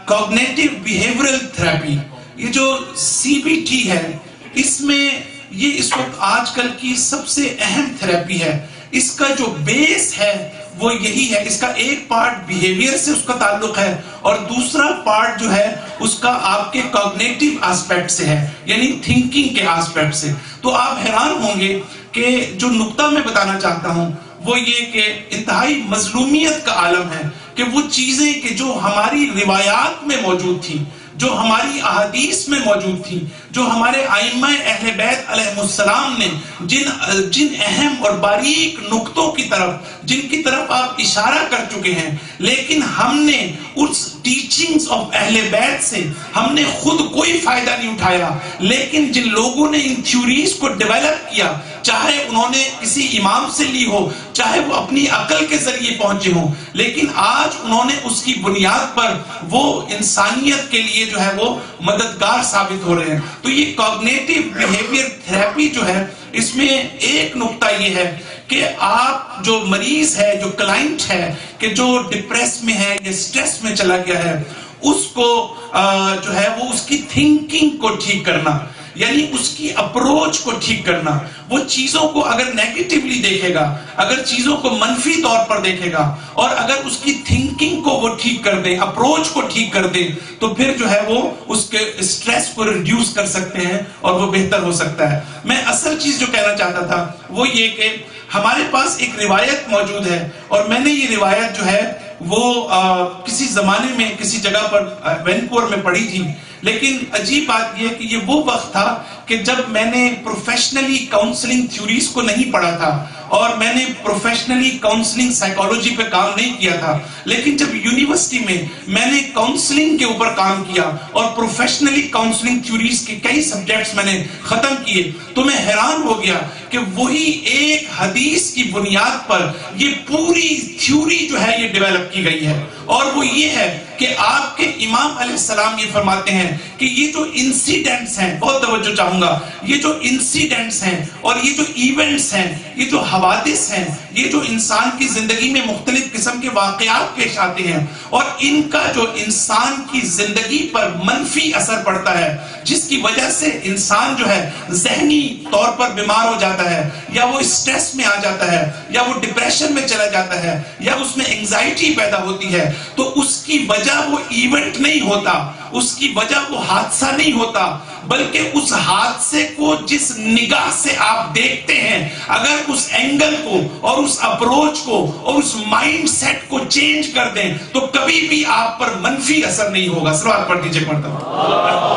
کوگنیٹو بیہیورل تھراپی. یہ جو CBT ہے اس میں یہ اس وقت آج کل کی سب سے اہم تھراپی ہے. اس کا جو بیس ہے وہ یہی ہے، اس کا ایک پارٹ بیہیویئر سے اس کا تعلق ہے اور دوسرا پارٹ جو ہے اس کا آپ کے کوگنیٹو آسپیکٹ سے ہے، یعنی تھنکنگ کے آسپیکٹ سے. تو آپ حیران ہوں گے کہ جو نقطہ میں بتانا چاہتا ہوں وہ یہ کہ انتہائی مظلومیت کا عالم ہے کہ وہ چیزیں کہ جو ہماری روایات میں موجود تھی، جو ہماری احادیث میں موجود تھی، جو ہمارے ائمہ اہل بیت علیہ السلام نے جن اہم اور باریک نقطوں کی طرف جن کی طرف آپ اشارہ کر چکے ہیں، لیکن ہم نے اس ٹیچنگز آف اہل بیت سے ہم نے خود کوئی فائدہ نہیں اٹھایا، لیکن جن لوگوں نے ان تھیوریز کو ڈیولپ کیا، چاہے انہوں نے کسی امام سے لی ہو، چاہے وہ اپنی عقل کے ذریعے پہنچے ہوں، لیکن آج انہوں نے اس کی بنیاد پر وہ انسانیت کے لیے جو ہے وہ مددگار ثابت ہو رہے ہیں. تو یہ کوگنیٹو بیہیویئر تھراپی جو ہے اس میں ایک نقطہ یہ ہے کہ آپ جو مریض ہے، جو کلائنٹ ہے کہ جو ڈپریس میں ہے یا سٹریس میں چلا گیا ہے، اس کو جو ہے وہ اس کی تھنکنگ کو ٹھیک کرنا، یعنی اس کی اپروچ کو ٹھیک کرنا. وہ چیزوں کو اگر نیگیٹیولی دیکھے گا، اگر چیزوں کو منفی طور پر دیکھے گا اور اگر اس کی تھنکنگ کو وہ ٹھیک کر دے، اپروچ کو ٹھیک کر دے، تو پھر جو ہے وہ اس کے سٹریس کو ریڈیوس کر سکتے ہیں اور وہ بہتر ہو سکتا ہے. میں اصل چیز جو کہنا چاہتا تھا وہ یہ کہ ہمارے پاس ایک روایت موجود ہے اور میں نے یہ روایت جو ہے وہ کسی زمانے میں کسی جگہ پر وینکوور میں پڑھی تھی، لیکن عجیب بات یہ کہ یہ وہ وقت تھا کہ جب میں نے پروفیشنلی کاؤنسلنگ تھیوریز کو نہیں پڑھا تھا اور میں نے پروفیشنلی کاؤنسلنگ سائیکالوجی پہ کام نہیں کیا تھا، لیکن جب یونیورسٹی میں نے کاؤنسلنگ کے اوپر کام کیا اور پروفیشنلی کاؤنسلنگ تھیوریز کے کئی سبجیکٹس میں نے ختم کیے، تو میں حیران ہو گیا کہ وہی ایک حدیث کی بنیاد پر یہ پوری تھیوری جو ہے یہ ڈیولپ کی گئی ہے، اور وہ یہ ہے کہ آپ کے امام علیہ السلام یہ فرماتے ہیں کہ یہ جو انسیڈنٹس ہیں، بہت توجہ چاہوں گا، یہ جو انسیڈنٹس ہیں اور یہ جو ایونٹس ہیں، یہ جو حوادث ہیں، یہ جو انسان کی زندگی میں مختلف قسم کے واقعات پیش آتے ہیں اور ان کا جو انسان کی زندگی پر منفی اثر پڑتا ہے، جس کی وجہ سے انسان جو ہے ذہنی طور پر بیمار ہو جاتا ہے، یا وہ اسٹریس میں آ جاتا ہے، یا وہ ڈپریشن میں چلا جاتا ہے، یا اس میں انگزائٹی پیدا ہوتی ہے، تو اس کی وجہ وہ ایونٹ نہیں ہوتا، اس کی وجہ وہ حادثہ نہیں ہوتا، بلکہ اس حادثے کو جس نگاہ سے آپ دیکھتے ہیں، اگر اس اینگل کو اور اس اپروچ کو اور اس مائنڈ سیٹ کو چینج کر دیں تو کبھی بھی آپ پر منفی اثر نہیں ہوگا. سلوات پڑھ دیجئے مرتبہ.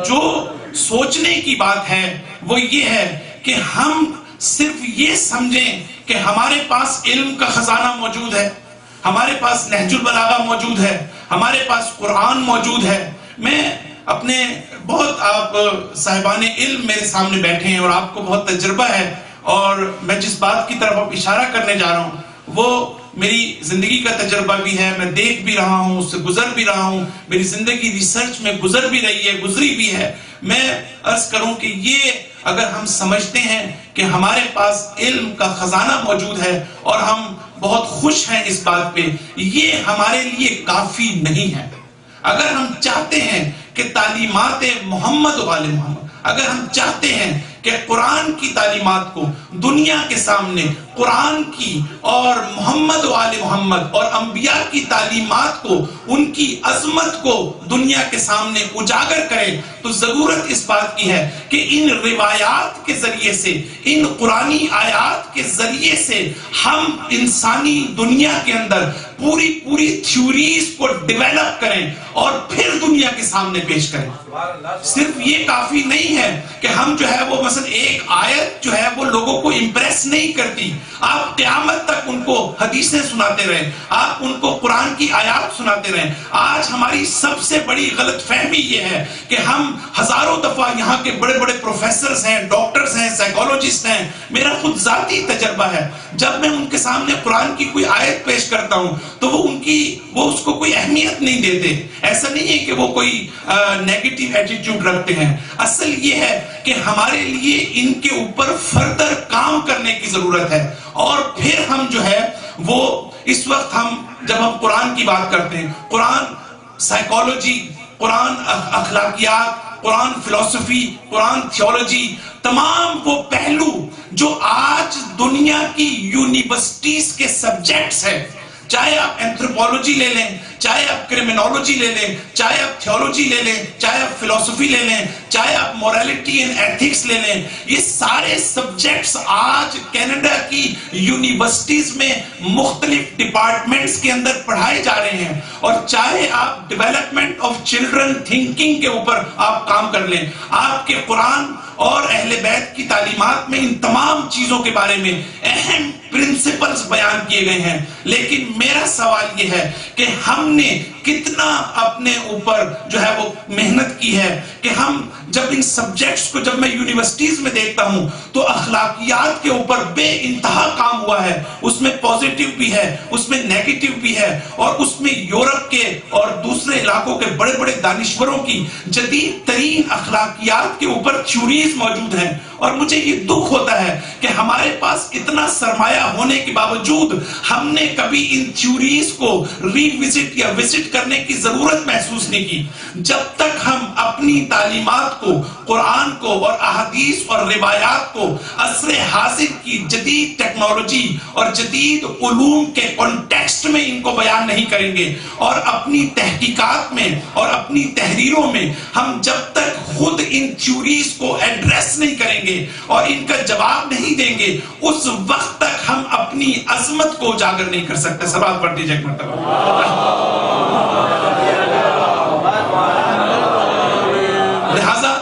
جو سوچنے کی بات ہے وہ یہ ہے کہ ہم صرف یہ سمجھیں کہ ہمارے پاس علم کا خزانہ موجود ہے، ہمارے پاس نہج البلاغہ موجود ہے، ہمارے پاس قرآن موجود ہے. میں اپنے بہت آپ صاحبان علم میرے سامنے بیٹھے ہیں اور آپ کو بہت تجربہ ہے، اور میں جس بات کی طرف اب اشارہ کرنے جا رہا ہوں وہ میری زندگی کا تجربہ بھی ہے، میں دیکھ بھی رہا ہوں، اس سے گزر بھی رہا ہوں، میری زندگی ریسرچ میں گزر بھی رہی ہے، گزری بھی ہے. میں عرض کروں کہ یہ اگر ہم سمجھتے ہیں کہ ہمارے پاس علم کا خزانہ موجود ہے اور ہم بہت خوش ہیں اس بات پہ، یہ ہمارے لیے کافی نہیں ہے. اگر ہم چاہتے ہیں کہ تعلیمات محمد و آل محمد، اگر ہم چاہتے ہیں کہ قرآن کی تعلیمات کو دنیا کے سامنے، قرآن کی اور محمد و آل محمد اور انبیاء کی تعلیمات کو، ان کی عظمت کو دنیا کے سامنے اجاگر کریں، تو ضرورت اس بات کی ہے کہ ان روایات کے ذریعے سے، ان قرآنی آیات کے ذریعے سے ہم انسانی دنیا کے اندر پوری تھیوریز کو ڈیولپ کریں اور پھر دنیا کے سامنے پیش کریں. صرف یہ کافی نہیں ہے کہ ہم جو ہے وہ مثلا ایک آیت جو ہے وہ لوگوں کو امپریس نہیں کرتی، آپ قیامت تک ان کو حدیثیں سناتے رہیں، آپ ان کو قرآن کی آیات سناتے رہیں. آج ہماری سب سے بڑی غلط فہمی یہ ہے کہ ہم ہزاروں دفعہ یہاں کے بڑے بڑے پروفیسرز ہیں، ڈاکٹرز ہیں، سائیکالوجسٹ ہیں، میرا خود ذاتی تجربہ ہے، جب میں ان کے سامنے قرآن کی کوئی آیت پیش کرتا ہوں تو وہ اس کو کوئی اہمیت نہیں دیتے. ایسا نہیں ہے کہ وہ کوئی نیگیٹو ایٹیٹیوڈ رکھتے ہیں. اصل یہ ہے کہ ہمارے لیے ان کے اوپر فردر کام کرنے کی ضرورت ہے، اور پھر ہم جو ہے وہ اس وقت جب ہم قرآن کی بات کرتے ہیں، قرآن سائیکالوجی، قرآن اخلاقیات، قرآن فلسفی، قرآن تھیولوجی، تمام وہ پہلو جو آج دنیا کی یونیورسٹیز کے سبجیکٹس ہیں، چاہے آپ اینتھروپولوجی لے لیں، چاہے آپ کرمنالوجی لے لیں، چاہے آپ تھیولوجی لے لیں، چاہے آپ فلسفی لے لیں، چاہے آپ موریلٹی اینڈ ایتھکس لے لیں، یہ سارے سبجیکٹس آج کینیڈا کی یونیورسٹیز میں مختلف ڈپارٹمنٹس کے اندر پڑھائے جا رہے ہیں. اور چاہے آپ ڈیولپمنٹ آف چلڈرن تھنکنگ کے اوپر آپ کام کر لیں، آپ کے قرآن اور اہل بیت کی تعلیمات میں ان تمام چیزوں کے بارے میں اہم پرنسپلز بیان کیے گئے ہیں. لیکن میرا سوال یہ ہے کہ ہم نے کتنا اپنے اوپر جو ہے وہ محنت کی ہے کہ ہم جب ان سبجیکٹس کو، جب میں یونیورسٹیز میں دیکھتا ہوں تو اخلاقیات کے اوپر بے انتہا کام ہوا ہے. اس میں پوزیٹیو بھی ہے، اس میں نیگیٹو بھی ہے، اور اس میں یورپ کے اور دوسرے علاقوں کے بڑے بڑے دانشوروں کی جدید ترین اخلاقیات کے اوپر تھیوریز موجود ہیں. اور مجھے یہ دکھ ہوتا ہے کہ ہمارے پاس اتنا سرمایہ ہونے کے باوجود ہم نے کبھی ان تھیوریز کو ری وزٹ یا وزٹ کرنے کی ضرورت محسوس نہیں کی. جب تک ہم اپنی تعلیمات کو، قرآن کو اور احادیث اور روایات کو عصر حاضر کی جدید ٹیکنالوجی اور جدید علوم کے کانٹیکسٹ میں ان کو بیان نہیں کریں گے، اور اپنی تحقیقات میں اور اپنی تحریروں میں ہم جب تک خود ان تھیوریز کو ایڈریس نہیں کریں گے اور ان کا جواب نہیں دیں گے، اس وقت تک ہم اپنی عظمت کو اجاگر نہیں کر سکتے. سوال پڑھ دیجئے ایک مرتبہ. لہذا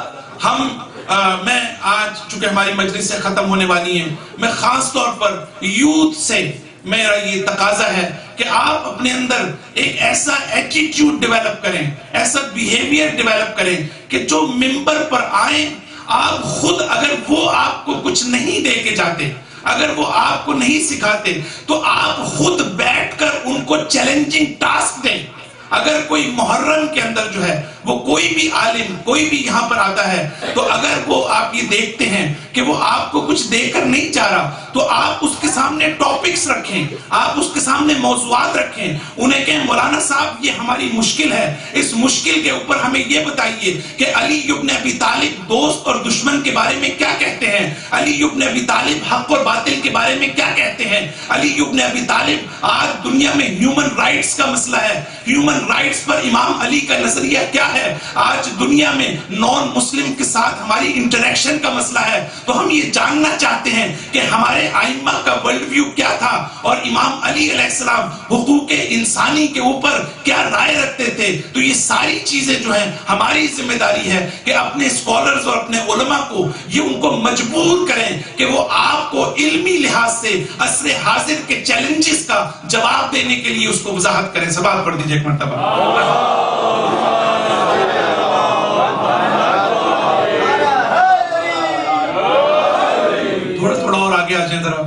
میں آج چونکہ ہماری مجلس سے ختم ہونے والی ہیں، میں خاص طور پر یوتھ سے میرا یہ تقاضا ہے کہ آپ اپنے اندر ایک ایسا ایٹیٹیوڈ ڈیولپ کریں، ایسا بیہیویئر ڈیولپ کریں کہ جو ممبر پر آئیں، آپ خود اگر وہ آپ کو کچھ نہیں دے کے جاتے، اگر وہ آپ کو نہیں سکھاتے، تو آپ خود بیٹھ کر ان کو چیلنجنگ ٹاسک دیں۔ اگر کوئی محرم کے اندر جو ہے وہ کوئی بھی عالم کوئی بھی یہاں پر آتا ہے، تو اگر وہ آپ یہ دیکھتے ہیں کہ وہ آپ کو کچھ دے کر نہیں جا رہا، تو آپ اس کے سامنے ٹاپکس رکھیں، آپ اس کے سامنے موضوعات رکھیں، انہیں کہیں مولانا صاحب یہ ہماری مشکل ہے، اس مشکل کے اوپر ہمیں یہ بتائیے کہ علی ابن ابی طالب دوست اور دشمن کے بارے میں کیا کہتے ہیں، علی ابن ابی طالب حق اور باطل کے بارے میں کیا کہتے ہیں، علی ابن ابی طالب آج دنیا میں ہیومن رائٹس کا مسئلہ ہے، ہیومن رائٹس پر امام علی کا نظریہ کیا ہے، آج دنیا میں نان مسلم کے ساتھ ہماری انٹریکشن کا مسئلہ ہے۔ تو ہم یہ جاننا چاہتے ہیں کہ ہمارے ائمہ کا ورلڈ ویو کیا تھا، اور امام علی علیہ السلام حقوق انسانی کے اوپر کیا رائے رکھتے تھے۔ تو یہ ساری چیزیں جو ہیں ہماری ذمہ داری ہے کہ اپنے اسکالرز اور اپنے علماء کو یہ ان کو مجبور کریں کہ وہ آپ کو علمی لحاظ سے عصر حاضر کے چیلنجز کا جواب دینے کے لیے اس کو وضاحت کریں۔ سبات پڑھ دیجئے ایک مرتبہ۔ تھوڑا اور آگے آ جائیں ذرا۔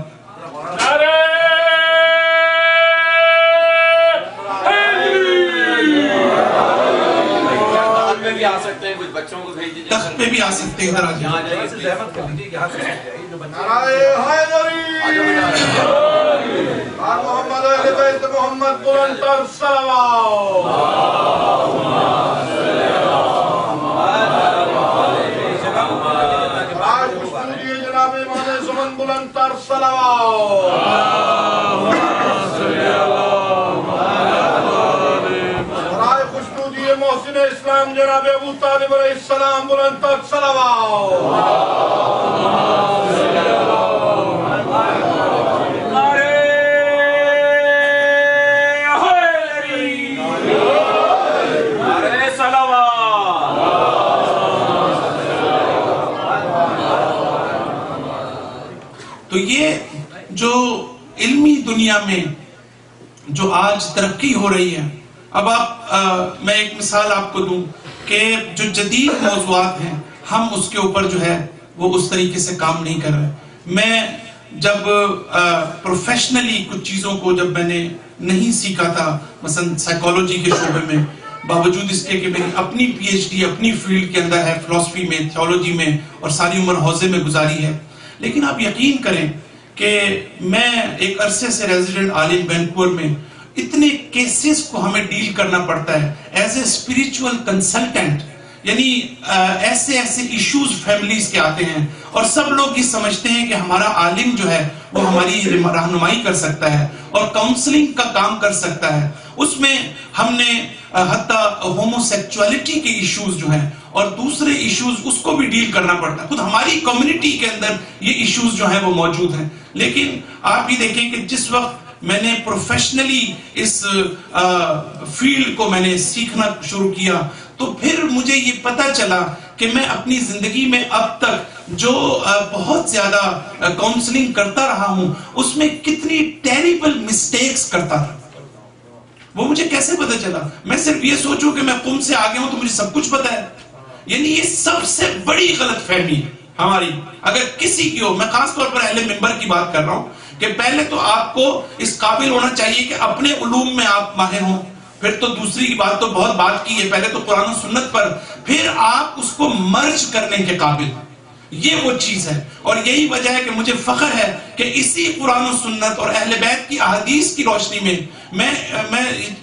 تخت پہ بھی آ سکتے ہیں، ادھر آ جائیں۔ محمد اہل بیت محمد بلند تر صلوات۔ آج خوشنودی جناب امام زمان بلند تر صلوات۔ برائے خوشنودی محسن اسلام جناب ابو طالب علیہ السلام بلند تر صلوات۔ تو یہ جو علمی دنیا میں جو آج ترقی ہو رہی ہے، اب آپ میں ایک مثال آپ کو دوں کہ جو جدید موضوعات ہیں ہم اس کے اوپر جو ہے وہ اس طریقے سے کام نہیں کر رہے۔ میں جب پروفیشنلی کچھ چیزوں کو جب میں نے نہیں سیکھا تھا، مثلا سائیکالوجی کے شعبے میں، باوجود اس کے کہ میری اپنی پی ایچ ڈی اپنی فیلڈ کے اندر ہے، فلسفی میں، تھیولوجی میں، اور ساری عمر حوزے میں گزاری ہے، لیکن آپ یقین کریں کہ میں ایک عرصے سے ریزیڈنٹ عالم وینکوور میں اتنے کیسز کو ہمیں ڈیل کرنا پڑتا ہے ایز اے اسپریچول کنسلٹنٹ، یعنی ایسے ایشوز فیملیز کے آتے ہیں، اور سب لوگ یہ سمجھتے ہیں کہ ہمارا عالم جو ہے وہ ہماری رہنمائی کر سکتا ہے اور کاؤنسلنگ کا کام کر سکتا ہے۔ اس میں ہم نے حتیٰ ہومو سیکچولیٹی کے ایشوز جو ہیں اور دوسرے ایشوز اس کو بھی ڈیل کرنا پڑتا ہے۔ خود ہماری کمیونٹی کے اندر یہ ایشوز جو ہیں وہ موجود ہیں، لیکن آپ یہ دیکھیں کہ جس وقت میں نے پروفیشنلی اس فیلڈ کو میں نے سیکھنا شروع کیا، تو پھر مجھے یہ پتا چلا کہ میں اپنی زندگی میں اب تک جو بہت زیادہ کاؤنسلنگ کرتا رہا ہوں، اس میں کتنی ٹیریبل مسٹیکس کرتا تھا۔ وہ مجھے کیسے پتا چلا؟ میں صرف یہ سوچوں کہ میں قم سے آگے ہوں تو مجھے سب کچھ پتا ہے، یعنی یہ سب سے بڑی غلط فہمی ہماری اگر کسی کی ہو۔ میں خاص طور پر اہل منبر کی بات کر رہا ہوں کہ پہلے تو آپ کو اس قابل ہونا چاہیے کہ اپنے علوم میں آپ ماہر ہوں، پھر تو دوسری کی بات تو بہت بات کی ہے، پہلے تو قرآن و سنت پر، پھر آپ اس کو مرج کرنے کے قابل، یہ وہ چیز ہے۔ اور یہی وجہ ہے کہ مجھے فخر ہے کہ اسی قرآن و سنت اور اہل بیت کی احادیث کی روشنی میں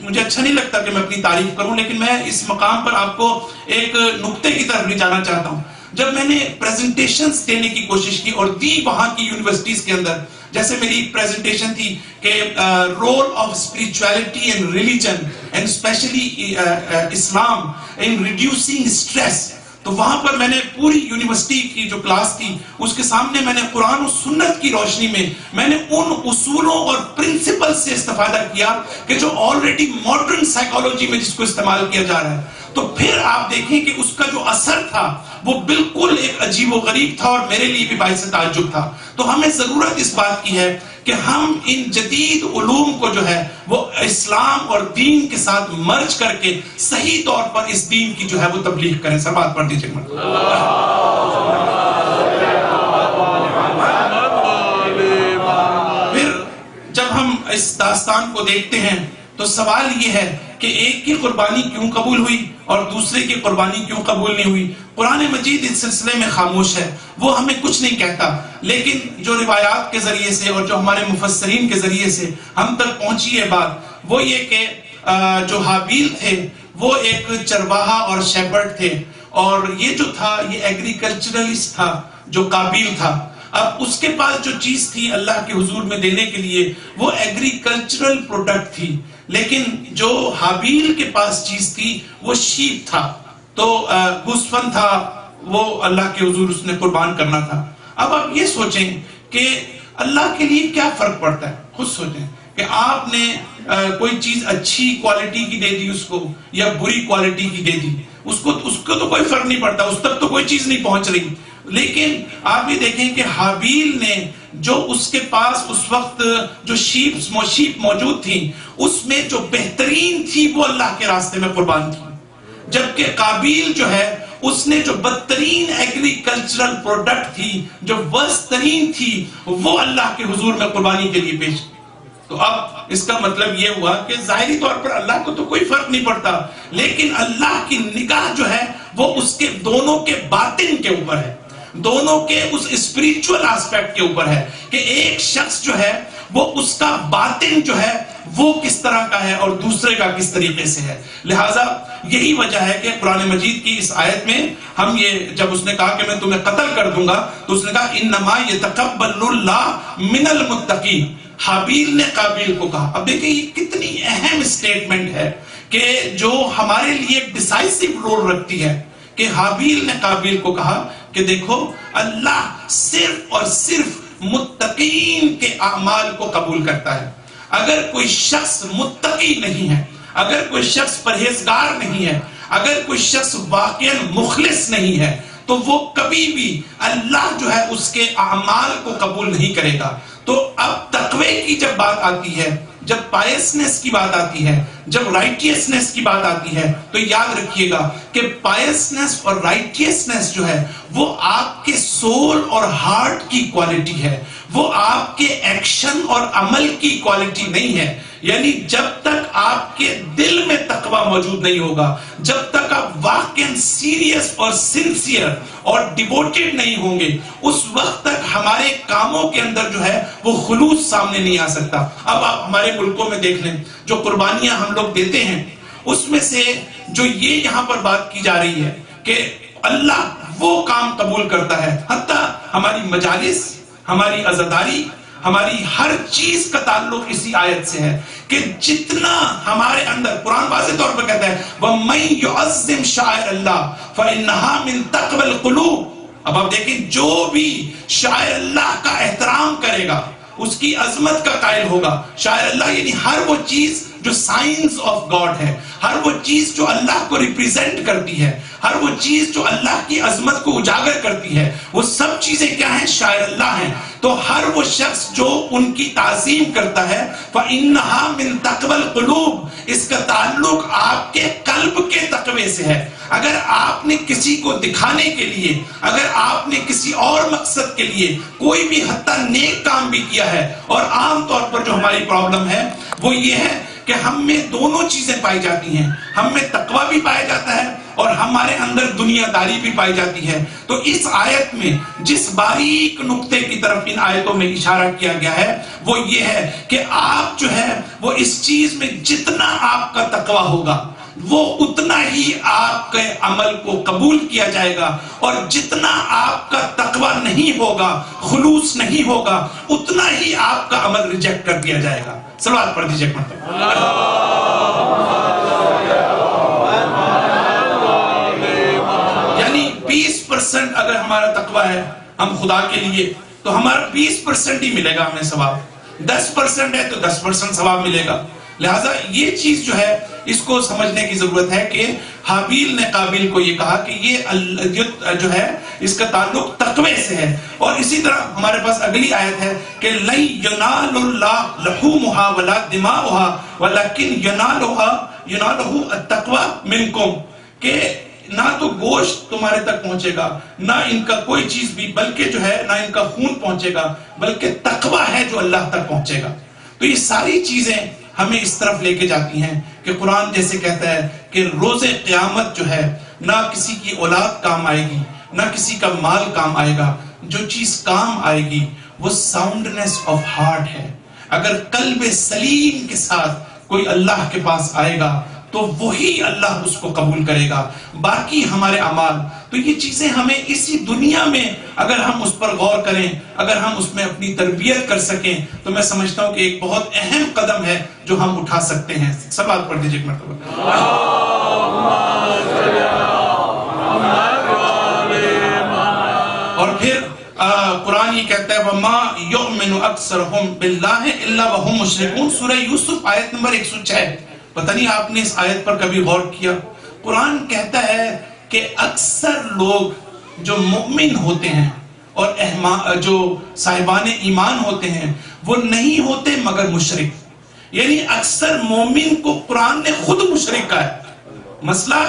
مجھے اچھا نہیں لگتا کہ میں اپنی تعریف کروں، لیکن میں اس مقام پر آپ کو ایک نقطے کی طرف لے جانا چاہتا ہوں۔ جب میں نے پریزنٹیشنز دینے کی کوشش کی اور دی وہاں کی یونیورسٹیز کے اندر، جیسے میری ایک پریزنٹیشن تھی کہ role of spirituality and religion and especially Islam in reducing stress, تو وہاں پر میں نے پوری یونیورسٹی کی جو کلاس تھی اس کے سامنے میں نے قرآن و سنت کی روشنی میں نے ان اصولوں اور پرنسپل سے استفادہ کیا کہ جو آلریڈی ماڈرن سائیکالوجی میں جس کو استعمال کیا جا رہا ہے۔ تو پھر آپ دیکھیں کہ اس کا جو اثر تھا وہ بالکل ایک عجیب و غریب تھا اور میرے لیے بھی باعث تعجب تھا. تو ہمیں ضرورت اس بات کی ہے کہ ہم ان جدید علوم کو جو ہے وہ اسلام اور دین کے ساتھ مرج کر کے صحیح طور پر اس دین کی جو ہے وہ تبلیغ کریں. سب بات پڑھ دیجیے. پھر جب ہم اس داستان کو دیکھتے ہیں تو سوال یہ ہے کہ ایک کی قربانی کیوں قبول ہوئی اور دوسرے کی قربانی کیوں قبول نہیں ہوئی. قرآن مجید اس سلسلے میں خاموش ہے، وہ ہمیں کچھ نہیں کہتا. لیکن جو روایات کے ذریعے سے اور جو ہمارے مفسرین کے ذریعے سے ہم تک پہنچی ہے بات، وہ یہ کہ جو حابیل تھے وہ ایک چرواہا اور شیپرڈ تھے، اور یہ جو تھا یہ ایگریکلچرلسٹ تھا جو قابیل تھا. اب اس کے پاس جو چیز تھی اللہ کے حضور میں دینے کے لیے وہ ایگریکلچرل پروڈکٹ تھی، لیکن جو حابیل کے پاس چیز تھی وہ شیپ تھا، تو گوسفند تھا، وہ اللہ کے حضور اس نے قربان کرنا تھا. اب آپ یہ سوچیں کہ اللہ کے لیے کیا فرق پڑتا ہے. خود سوچیں کہ آپ نے کوئی چیز اچھی کوالٹی کی دے دی اس کو یا بری کوالٹی کی دے دی، اس کو تو کوئی فرق نہیں پڑتا، اس تک تو کوئی چیز نہیں پہنچ رہی. لیکن آپ یہ دیکھیں کہ حابیل نے جو اس کے پاس اس وقت جو شیپ موجود تھی اس میں جو بہترین تھی وہ اللہ کے راستے میں قربان کی، جبکہ قابیل جو ہے اس نے جو بدترین ایگریکلچرل پروڈکٹ تھی، جو ورسٹ ترین تھی، وہ اللہ کے حضور میں قربانی کے لیے پیش کی. تو اب اس کا مطلب یہ ہوا کہ ظاہری طور پر اللہ کو تو کوئی فرق نہیں پڑتا، لیکن اللہ کی نگاہ جو ہے وہ اس کے دونوں کے باطن کے اوپر ہے، دونوں کے اس اسپریچول آسپیکٹ کے اوپر ہے کہ ایک شخص جو ہے وہ اس کا باطن جو ہے وہ کس طرح کا ہے اور دوسرے کا کس طریقے سے ہے. لہٰذا یہی وجہ ہے کہ قرآن مجید کی اس آیت میں ہم یہ جب اس نے کہا کہ میں تمہیں قتل کر دوں گا تو اس نے کہا انما یتقبل اللہ من المتقین. حابیل نے قابیل کو کہا. اب دیکھیں یہ کتنی اہم سٹیٹمنٹ ہے کہ جو ہمارے لیے ڈیسائسو رول رکھتی ہے کہ حابیل نے قابیل کو کہا کہ دیکھو اللہ صرف اور صرف متقین کے اعمال کو قبول کرتا ہے. اگر کوئی شخص متقی نہیں ہے، اگر کوئی شخص پرہیزگار نہیں ہے، اگر کوئی شخص واقعاً مخلص نہیں ہے تو وہ کبھی بھی اللہ جو ہے اس کے اعمال کو قبول نہیں کرے گا. تو اب تقوی کی جب بات آتی ہے، جب پائسنس کی بات آتی ہے، جب رائٹیسنس کی بات آتی ہے، تو یاد رکھیے گا کہ پائسنس اور رائٹیسنس جو ہے وہ آپ کے سول اور ہارٹ کی کوالٹی ہے، وہ آپ کے ایکشن اور عمل کی کوالٹی نہیں ہے. یعنی جب تک آپ کے دل میں تقوی موجود نہیں ہوگا، جب تک آپ واقعاً سیریس اور سنسیئر اور ڈیووٹڈ نہیں ہوں گے، اس وقت تک ہمارے کاموں کے اندر جو ہے وہ خلوص سامنے نہیں آ سکتا. اب آپ ہمارے ملکوں میں دیکھ لیں جو قربانیاں ہم لوگ دیتے ہیں، اس میں سے جو یہ یہاں پر بات کی جا رہی ہے کہ اللہ وہ کام قبول کرتا ہے، حتیٰ ہماری مجالس، ہماری عزاداری، ہماری ہر چیز کا تعلق اسی آیت سے ہے کہ جتنا ہمارے اندر قرآن واضح طور پر کہتا ہے وَمَن يُعَظِّمْ شَعَائِرَ اللَّهِ فَإِنَّهَا مِن تَقْوَى الْقُلُوبِ. اب آپ دیکھیں جو بھی شاعر اللہ کا احترام کرے گا، اس کی عظمت کا قائل ہوگا. شاعر اللہ یعنی ہر وہ چیز جو سائنس آف گاڈ ہے، ہر وہ چیز جو اللہ کو ریپریزنٹ کرتی ہے، ہر وہ چیز جو اللہ کی عظمت کو اجاگر کرتی ہے، وہ سب چیزیں کیا ہیں؟ شاعر اللہ ہیں. تو ہر وہ شخص جو ان کی تعظیم کرتا ہے فَإِنَّهَا مِن تَقْوَى الْقُلُوبِ، اس کا تعلق آپ کے قلب کے تقوی سے ہے. اگر آپ نے کسی کو دکھانے کے لیے، اگر آپ نے کسی اور مقصد کے لیے کوئی بھی حتیٰ نیک کام بھی کیا ہے، اور عام طور پر جو ہماری پرابلم ہے وہ یہ ہے کہ ہم میں دونوں چیزیں پائی جاتی ہیں، ہم میں تقوی بھی پایا جاتا ہے اور ہمارے اندر دنیا داری بھی پائی جاتی ہے. تو اس آیت میں جس باریک نقطے کی طرف ان آیتوں میں اشارہ کیا گیا ہے وہ یہ ہے کہ آپ جو ہے وہ اس چیز میں جتنا آپ کا تقوی ہوگا وہ اتنا ہی آپ کے عمل کو قبول کیا جائے گا، اور جتنا آپ کا تقوی نہیں ہوگا، خلوص نہیں ہوگا، اتنا ہی آپ کا عمل ریجیکٹ کر دیا جائے گا. صلوات پڑھ دیجیے. یعنی 20% اگر ہمارا تقوی ہے ہم خدا کے لیے تو ہمارا 20% ہی ملے گا ہمیں ثواب. 10% ہے تو 10% ثواب ملے گا. لہٰذا یہ چیز جو ہے اس کو سمجھنے کی ضرورت ہے کہ حابیل نے قابیل کو یہ کہا کہ یہ جو ہے اس کا تعلق تقوی سے ہے. اور اسی طرح ہمارے پاس اگلی آیت ہے کہ لَن يَنَالَ اللَّهَ لُحُومُهَا وَلَا دِمَاؤُهَا وَلَكِنْ يَنَالُهُ التَّقْوَى مِنْكُمْ، کہ نہ تو گوشت تمہارے تک پہنچے گا، نہ ان کا کوئی چیز بھی، بلکہ جو ہے نہ ان کا خون پہنچے گا، بلکہ تقوی ہے جو اللہ تک پہنچے گا. تو یہ ساری چیزیں ہمیں اس طرف لے کے جاتی ہیں کہ قرآن جیسے کہتا ہے کہ روز قیامت جو ہے نہ کسی کی اولاد کام آئے گی، نہ کسی کا مال کام آئے گا. جو چیز کام آئے گی وہ ساؤنڈنس آف ہارٹ ہے. اگر قلب سلیم کے ساتھ کوئی اللہ کے پاس آئے گا تو وہی اللہ اس کو قبول کرے گا. باقی ہمارے اعمال، تو یہ چیزیں ہمیں اسی دنیا میں اگر ہم اس پر غور کریں، اگر ہم اس میں اپنی تربیت کر سکیں، تو میں سمجھتا ہوں کہ ایک بہت اہم قدم ہے جو ہم اٹھا سکتے ہیں. سب آپ پڑھ دیجیے ایک مرتبہ. اور پھر قرآن یہ کہتا ہے وَمَا يُؤْمِنُ أَكْثَرُهُمْ بِاللَّهِ إِلَّا وَهُمْ مُشْرِكُونَ. سورہ یوسف آیت نمبر 106. پتہ نہیں آپ نے اس آیت پر کبھی غور کیا؟ قرآن کہتا ہے کہ اکثر لوگ جو مومن ہوتے ہیں اور جو صاحبان ایمان ہوتے ہیں وہ نہیں ہوتے مگر مشرک. یعنی اکثر مومن کو قرآن نے خود مشرک کہا ہے. مسئلہ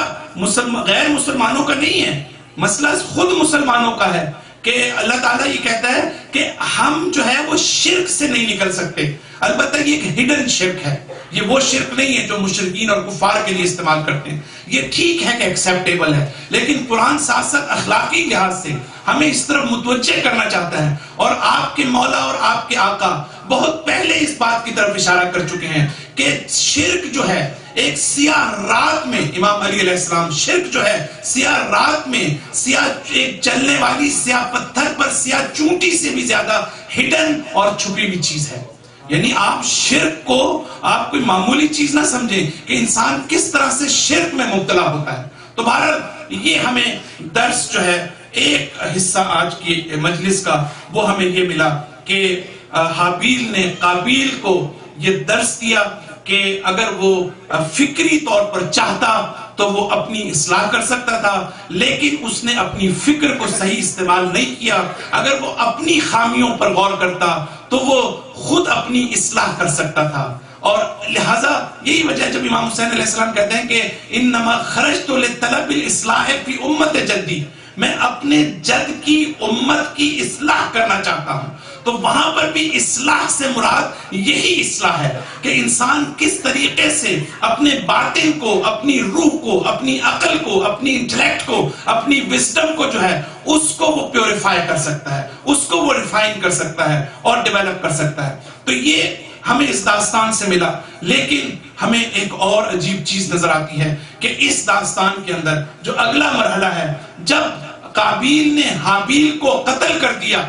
غیر مسلمانوں کا نہیں ہے، مسئلہ خود مسلمانوں کا ہے کہ اللہ تعالیٰ یہ کہتا ہے کہ ہم جو ہے وہ شرک سے نہیں نکل سکتے. البتہ یہ ایک ہڈن شرک ہے، یہ وہ شرک نہیں ہے جو مشرکین اور کفار کے لیے استعمال کرتے ہیں. یہ ٹھیک ہے کہ ایکسیپٹیبل ہے، لیکن قرآن ساتھ ساتھ اخلاقی لحاظ سے ہمیں اس طرف متوجہ کرنا چاہتا ہے. اور آپ کے مولا اور آپ کے آقا بہت پہلے اس بات کی طرف اشارہ کر چکے ہیں کہ شرک جو ہے ایک سیاہ رات میں، امام علی علیہ السلام، شرک جو ہے سیاہ رات میں، سیاہ ایک چلنے والی سیاہ پتھر پر سیاہ چونٹی سے بھی زیادہ ہڈن اور چھپی ہوئی چیز ہے. یعنی آپ شرک کو آپ کوئی معمولی چیز نہ سمجھیں کہ انسان کس طرح سے شرک میں مبتلا ہوتا ہے. تو بہرحال یہ ہمیں درس جو ہے ایک حصہ آج کی مجلس کا وہ ہمیں یہ ملا کہ حابیل نے قابیل کو یہ درس دیا کہ اگر وہ فکری طور پر چاہتا تو وہ اپنی اصلاح کر سکتا تھا، لیکن اس نے اپنی فکر کو صحیح استعمال نہیں کیا. اگر وہ اپنی خامیوں پر غور کرتا تو وہ خود اپنی اصلاح کر سکتا تھا. اور لہٰذا یہی وجہ جب امام حسین علیہ السلام کہتے ہیں کہ انما خرجت لطلب الاصلاح فی امت جدی، میں اپنے جد کی امت کی اصلاح کرنا چاہتا ہوں، تو وہاں پر بھی اصلاح سے مراد یہی اصلاح ہے کہ انسان کس طریقے سے اپنے باطن کو، اپنی روح کو، اپنی عقل کو، اپنی انٹلیکٹ کو، اپنی وزڈم کو جو ہے اس کو وہ پیوریفائی کر سکتا ہے، اس کو وہ ریفائن کر سکتا ہے اور ڈیولپ کر سکتا ہے. تو یہ ہمیں اس داستان سے ملا. لیکن ہمیں ایک اور عجیب چیز نظر آتی ہے کہ اس داستان کے اندر جو اگلا مرحلہ ہے، جب قابیل نے حابیل کو قتل کر دیا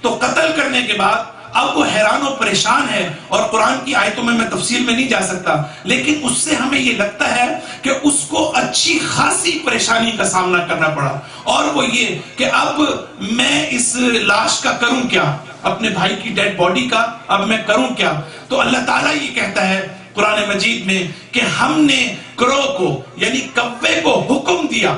تو قتل کرنے کے بعد اب وہ حیران و پریشان ہے. اور قرآن کی آیتوں میں تفصیل میں نہیں جا سکتا، لیکن اس سے ہمیں یہ لگتا ہے کہ اس کو اچھی خاصی پریشانی کا سامنا کرنا پڑا. اور وہ یہ کہ اب میں اس لاش کا کروں کیا، اپنے بھائی کی ڈیڈ باڈی کا اب میں کروں کیا. تو اللہ تعالیٰ یہ کہتا ہے قرآن مجید میں کہ ہم نے کرو کو یعنی کوے کو حکم دیا،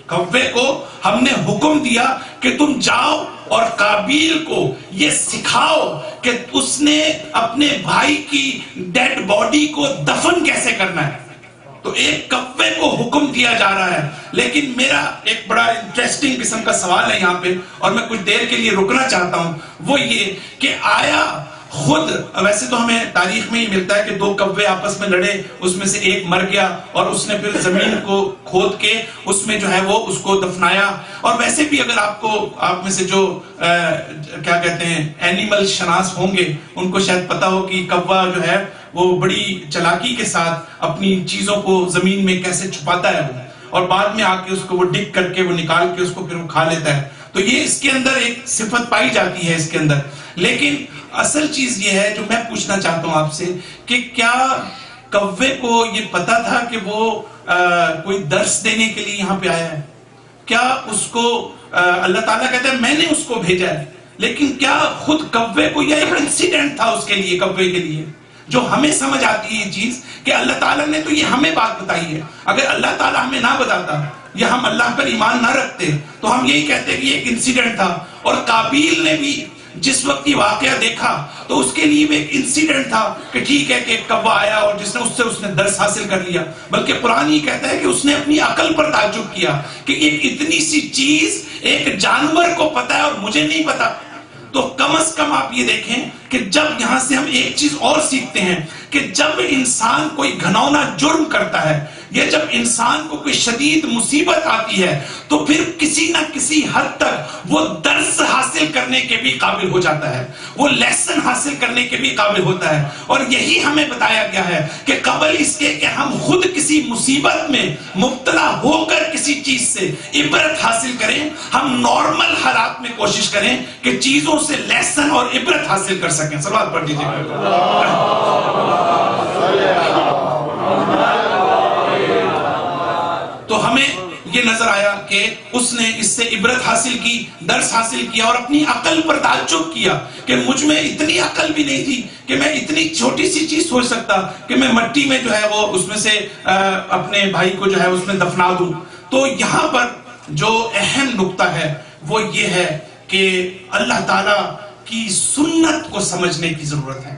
کوے کو ہم نے حکم دیا کہ تم جاؤ اور قابیل کو یہ سکھاؤ کہ اس نے اپنے بھائی کی ڈیڈ باڈی کو دفن کیسے کرنا ہے. تو ایک کوے کو حکم دیا جا رہا ہے. لیکن میرا ایک بڑا انٹرسٹنگ قسم کا سوال ہے یہاں پہ، اور میں کچھ دیر کے لیے رکنا چاہتا ہوں، وہ یہ کہ آیا خود، ویسے تو ہمیں تاریخ میں ہی ملتا ہے کہ دو کوے آپس میں لڑے، اس میں سے ایک مر گیا اور اس نے پھر زمین کو کھود کے اس میں جو ہے وہ اس کو دفنایا. اور ویسے بھی اگر آپ میں سے جو کیا کہتے ہیں اینیمل شناس ہوں گے ان کو شاید پتا ہو کہ کوا جو ہے وہ بڑی چلاکی کے ساتھ اپنی چیزوں کو زمین میں کیسے چھپاتا ہے وہ، اور بعد میں آ کے اس کو وہ ڈگ کر کے وہ نکال کے اس کو پھر وہ کھا لیتا ہے. تو یہ اس کے اندر ایک صفت پائی جاتی ہے اس کے اندر. لیکن اصل چیز یہ ہے جو میں پوچھنا چاہتا ہوں آپ سے کہ کیا کوے کو یہ پتا تھا کہ وہ کوئی درس دینے کے لیے یہاں پہ آیا ہے؟ کیا اس کو اللہ تعالیٰ کہتا ہے میں نے اس کو بھیجا ہے، لیکن کیا خود کوے کو یہ ایک انسیڈنٹ تھا اس کے لیے، کوے کے لیے؟ جو ہمیں سمجھ آتی ہے یہ چیز کہ اللہ تعالیٰ نے تو یہ ہمیں بات بتائی ہے، اگر اللہ تعالیٰ ہمیں نہ بتاتا یا ہم اللہ پر ایمان نہ رکھتے تو ہم یہی کہتے کہ یہ ایک انسیڈنٹ تھا. اور قابیل نے بھی جس وقت یہ واقعہ دیکھا تو اس کے لیے بھی ایک انسیڈنٹ تھا کہ ٹھیک ہے کہ ایک کوا آیا اور جس نے اس نے درس حاصل کر لیا، بلکہ قرآن یہ کہتا ہے کہ اس نے اپنی عقل پر تعجب کیا کہ ایک اتنی سی چیز ایک جانور کو پتا ہے اور مجھے نہیں پتا. تو کم از کم آپ یہ دیکھیں کہ جب یہاں سے ہم ایک چیز اور سیکھتے ہیں کہ جب انسان کوئی گھناؤنا جرم کرتا ہے یا جب انسان کو کوئی شدید مصیبت آتی ہے تو پھر کسی نہ کسی حد تک وہ درس حاصل کرنے کے بھی قابل ہو جاتا ہے، وہ لیسن حاصل کرنے کے بھی قابل ہوتا ہے. اور یہی ہمیں بتایا گیا ہے کہ قبل اس کے کہ ہم خود کسی مصیبت میں مبتلا ہو کر کسی چیز سے عبرت حاصل کریں، ہم نارمل حالات میں کوشش کریں کہ چیزوں سے لیسن اور عبرت حاصل کر سکیں. صلوات پڑھ دیجیے. تو ہمیں یہ نظر آیا کہ اس نے اس سے عبرت حاصل کی، درس حاصل کیا اور اپنی عقل پر تعجب کیا کہ مجھ میں اتنی عقل بھی نہیں تھی کہ میں اتنی چھوٹی سی چیز سوچ سکتا کہ میں مٹی میں جو ہے وہ اس میں سے اپنے بھائی کو جو ہے اس میں دفنا دوں. تو یہاں پر جو اہم نقطہ ہے وہ یہ ہے کہ اللہ تعالیٰ کی سنت کو سمجھنے کی ضرورت ہے،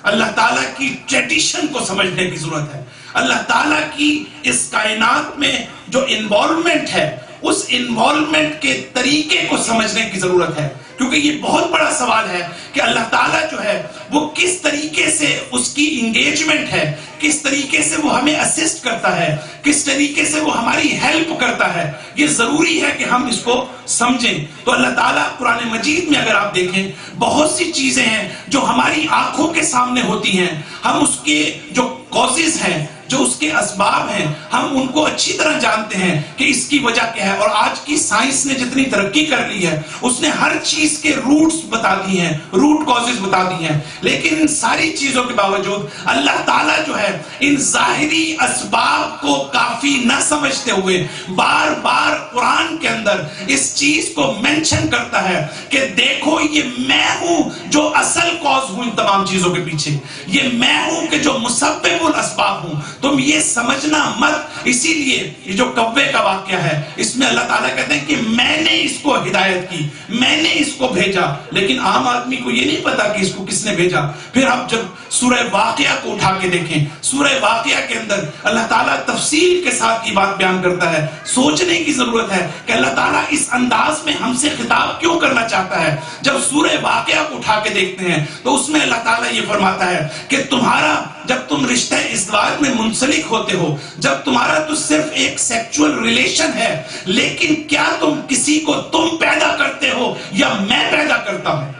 اللہ تعالیٰ کی ٹریڈیشن کو سمجھنے کی ضرورت ہے، اللہ تعالیٰ کی اس کائنات میں جو انوالومنٹ ہے اس انوالومنٹ کے طریقے کو سمجھنے کی ضرورت ہے. کیونکہ یہ بہت بڑا سوال ہے کہ اللہ تعالیٰ جو ہے وہ کس طریقے سے اس کی انگیجمنٹ ہے، کس طریقے سے وہ ہمیں اسسٹ کرتا ہے، کس طریقے سے وہ ہماری ہیلپ کرتا ہے. یہ ضروری ہے کہ ہم اس کو سمجھیں. تو اللہ تعالیٰ قرآن مجید میں اگر آپ دیکھیں بہت سی چیزیں ہیں جو ہماری آنکھوں کے سامنے ہوتی ہیں، ہم اس کے جو کازز ہیں، جو اس کے اسباب ہیں، ہم ان کو اچھی طرح جانتے ہیں کہ اس کی وجہ کیا ہے. اور آج کی سائنس نے جتنی ترقی کر لی ہے اس نے ہر چیز کے روٹس بتا دی ہیں، روٹ کازز بتا دی ہیں. لیکن ان ساری چیزوں کے باوجود اللہ تعالیٰ جو ہے ان ظاہری اسباب کو کافی نہ سمجھتے ہوئے بار بار قرآن کے اندر اس چیز کو مینشن کرتا ہے کہ دیکھو یہ میں ہوں جو اصل کاز ہوں ان تمام چیزوں کے پیچھے، یہ میں ہوں کہ جو مسبب الاسباب ہوں. تم یہ سمجھنا مت. اسی لیے یہ جو کوے کا واقعہ ہے اس میں اللہ تعالیٰ کہتے ہیں کہ میں نے اس کو ہدایت کی، میں نے اس کو بھیجا. لیکن عام آدمی کو یہ نہیں پتا کہ اس کو کس نے بھیجا. پھر آپ جب سورہ واقعہ کو اٹھا کے دیکھیں، سورہ واقعہ کے اندر اللہ تعالیٰ تفصیل کے ساتھ یہ بات بیان کرتا ہے. سوچنے کی ضرورت ہے کہ اللہ تعالیٰ اس انداز میں ہم سے خطاب کیوں کرنا چاہتا ہے. جب سورہ واقعہ کو اٹھا کے دیکھتے ہیں تو اس میں اللہ تعالیٰ یہ فرماتا ہے کہ تمہارا جب تم رشتہ ازدواج میں منسلک ہوتے ہو، جب تمہارا تو صرف ایک سیکچول ریلیشن ہے، لیکن کیا تم کسی کو تم پیدا کرتے ہو یا میں پیدا کرتا ہوں؟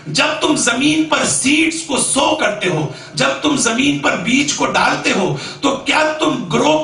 جب تم زمین پر سیڈز کو سو کرتے ہو، جب تم زمین پر بیج کو ڈالتے ہو تو کیا تم گرو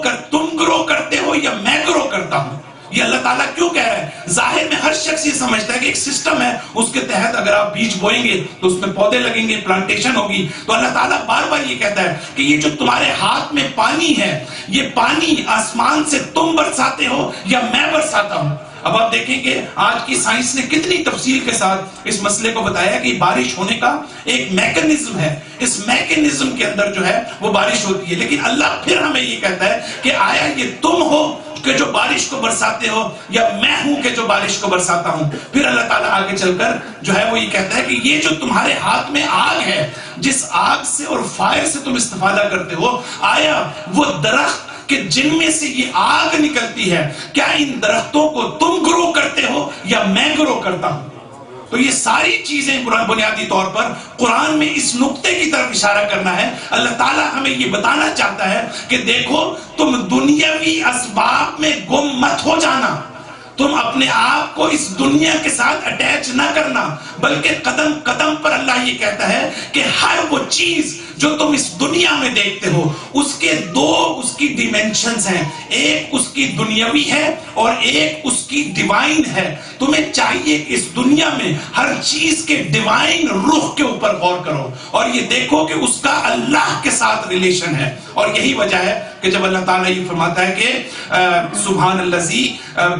کرتے ہو یا میں گرو کرتا ہوں؟ یہ اللہ تعالیٰ کیوں کہہ رہا ہے؟ ظاہر میں ہر شخص یہ سمجھتا ہے کہ ایک سسٹم ہے، اس کے تحت اگر آپ بیج بوئیں گے تو اس میں پودے لگیں گے، پلانٹیشن ہوگی. تو اللہ تعالیٰ بار بار یہ کہتا ہے کہ یہ جو تمہارے ہاتھ میں پانی ہے، یہ پانی آسمان سے تم برساتے ہو یا میں برساتا ہوں. اب آپ دیکھیں کہ آج کی سائنس نے کتنی تفصیل کے ساتھ اس مسئلے کو بتایا کہ بارش ہونے کا ایک میکنزم ہے، اس میکنزم کے اندر جو ہے وہ بارش ہوتی ہے. لیکن اللہ پھر ہمیں یہ کہتا ہے کہ آیا یہ تم ہو کہ جو بارش کو برساتے ہو یا میں ہوں کہ جو بارش کو برساتا ہوں؟ پھر اللہ تعالیٰ آگے چل کر جو ہے وہ یہ کہتا ہے کہ یہ جو تمہارے ہاتھ میں آگ ہے، جس آگ سے اور فائر سے تم استفادہ کرتے ہو، آیا وہ درخت کہ جن میں سے یہ آگ نکلتی ہے، کیا ان درختوں کو تم گرو کرتے ہو یا میں گرو کرتا ہوں؟ تو یہ ساری چیزیں بنیادی طور پر قرآن میں اس نقطے کی طرف اشارہ کرنا ہے. اللہ تعالیٰ ہمیں یہ بتانا چاہتا ہے کہ دیکھو تم دنیاوی اسباب میں گم مت ہو جانا، تم اپنے آپ کو اس دنیا کے ساتھ اٹیچ نہ کرنا، بلکہ قدم قدم پر اللہ یہ کہتا ہے کہ ہر وہ چیز جو تم اس دنیا میں دیکھتے ہو اس کے دو اس کی ڈیمینشنز ہیں، ایک اس کی دنیاوی ہے اور ایک اس کی ڈیوائن ہے. تمہیں چاہیے کہ اس دنیا میں ہر چیز کے ڈیوائن رخ کے اوپر غور کرو اور یہ دیکھو کہ اس کا اللہ کے ساتھ ریلیشن ہے. اور یہی وجہ ہے کہ جب اللہ تعالیٰ یہ فرماتا ہے کہ سبحان الذی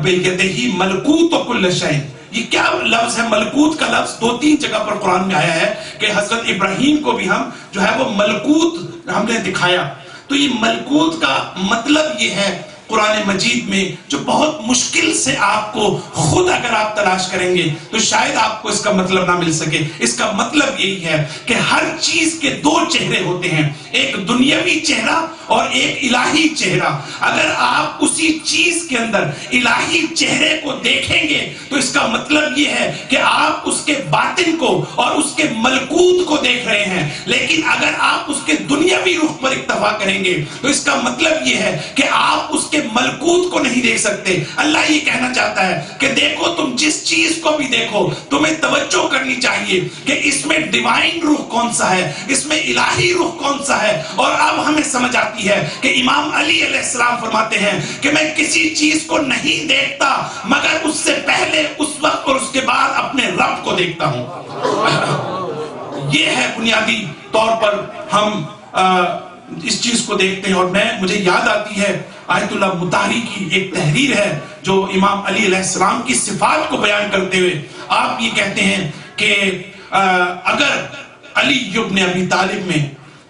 بیدہ ملکوت کل شیء، یہ کیا لفظ ہے؟ ملکوت کا لفظ 2-3 جگہ پر قرآن میں آیا ہے کہ حضرت ابراہیم کو بھی ہم جو ہے وہ ملکوت ہم نے دکھایا. تو یہ ملکوت کا مطلب یہ ہے قرآن مجید میں جو بہت مشکل سے آپ کو خود اگر آپ تلاش کریں گے تو شاید آپ کو اس کا مطلب نہ مل سکے. اس کا مطلب یہی ہے کہ ہر چیز کے 2 چہرے ہوتے ہیں، ایک دنیاوی چہرہ اور ایک الہی چہرہ. اگر آپ اسی چیز کے اندر الہی چہرے کو دیکھیں گے تو اس کا مطلب یہ ہے کہ آپ اس کے باطن کو اور اس کے ملکوت کو دیکھ رہے ہیں. لیکن اگر آپ اس کے دنیاوی رخ پر اکتفا کریں گے تو اس کا مطلب یہ ہے کہ آپ اس کے ملکوت کو نہیں دیکھ سکتے. اللہ یہ کہنا چاہتا ہے کہ دیکھو، تم جس چیز کو بھی دیکھو تمہیں توجہ کرنی چاہیے کہ اس میں ڈیوائن روح کون سا ہے، اس میں الہی روح کون سا ہے. اور اب ہمیں سمجھ آتی ہے کہ امام علی علیہ السلام فرماتے ہیں کہ میں کسی چیز کو نہیں دیکھتا مگر اس سے پہلے، اس وقت اور اس کے بعد اپنے رب کو دیکھتا ہوں. یہ ہے بنیادی طور پر ہم اس چیز کو دیکھتے ہیں. اور مجھے یاد آتی ہے آیت اللہ مطہری کی ایک تحریر ہے جو امام علی علیہ السلام کی صفات کو بیان کرتے ہوئے آپ یہ کہتے ہیں کہ اگر علی ابن ابی طالب میں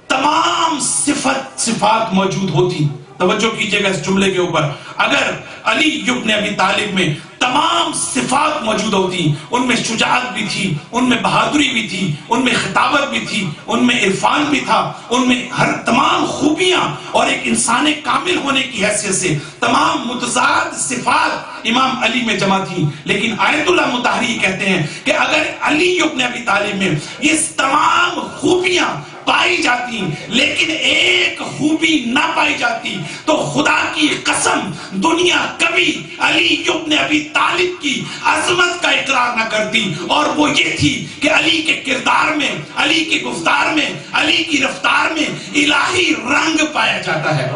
تمام صفات موجود ہوتی، توجہ کیجئے گا اس جملے کے اوپر، اگر علی ابن ابی طالب میں تمام صفات موجود ہوتی، ان میں شجاعت بھی تھی، ان میں بہادری بھی تھی، ان میں خطابت بھی تھی، ان میں عرفان بھی تھا، ان میں ہر تمام خوبیاں اور ایک انسان کامل ہونے کی حیثیت سے تمام متضاد صفات امام علی میں جمع تھی. لیکن آیت اللہ مطہری کہتے ہیں کہ اگر علی ابن ابی طالب میں یہ تمام خوبیاں پائی جاتی لیکن ایک خوبی نہ پائی جاتی تو خدا کی قسم دنیا کبھی علی ابن ابی طالب کی عظمت کا اقرار نہ کرتی. اور وہ یہ تھی کہ علی کے کردار میں، علی کی گفتار میں، علی کی رفتار میں الہی رنگ پایا جاتا ہے،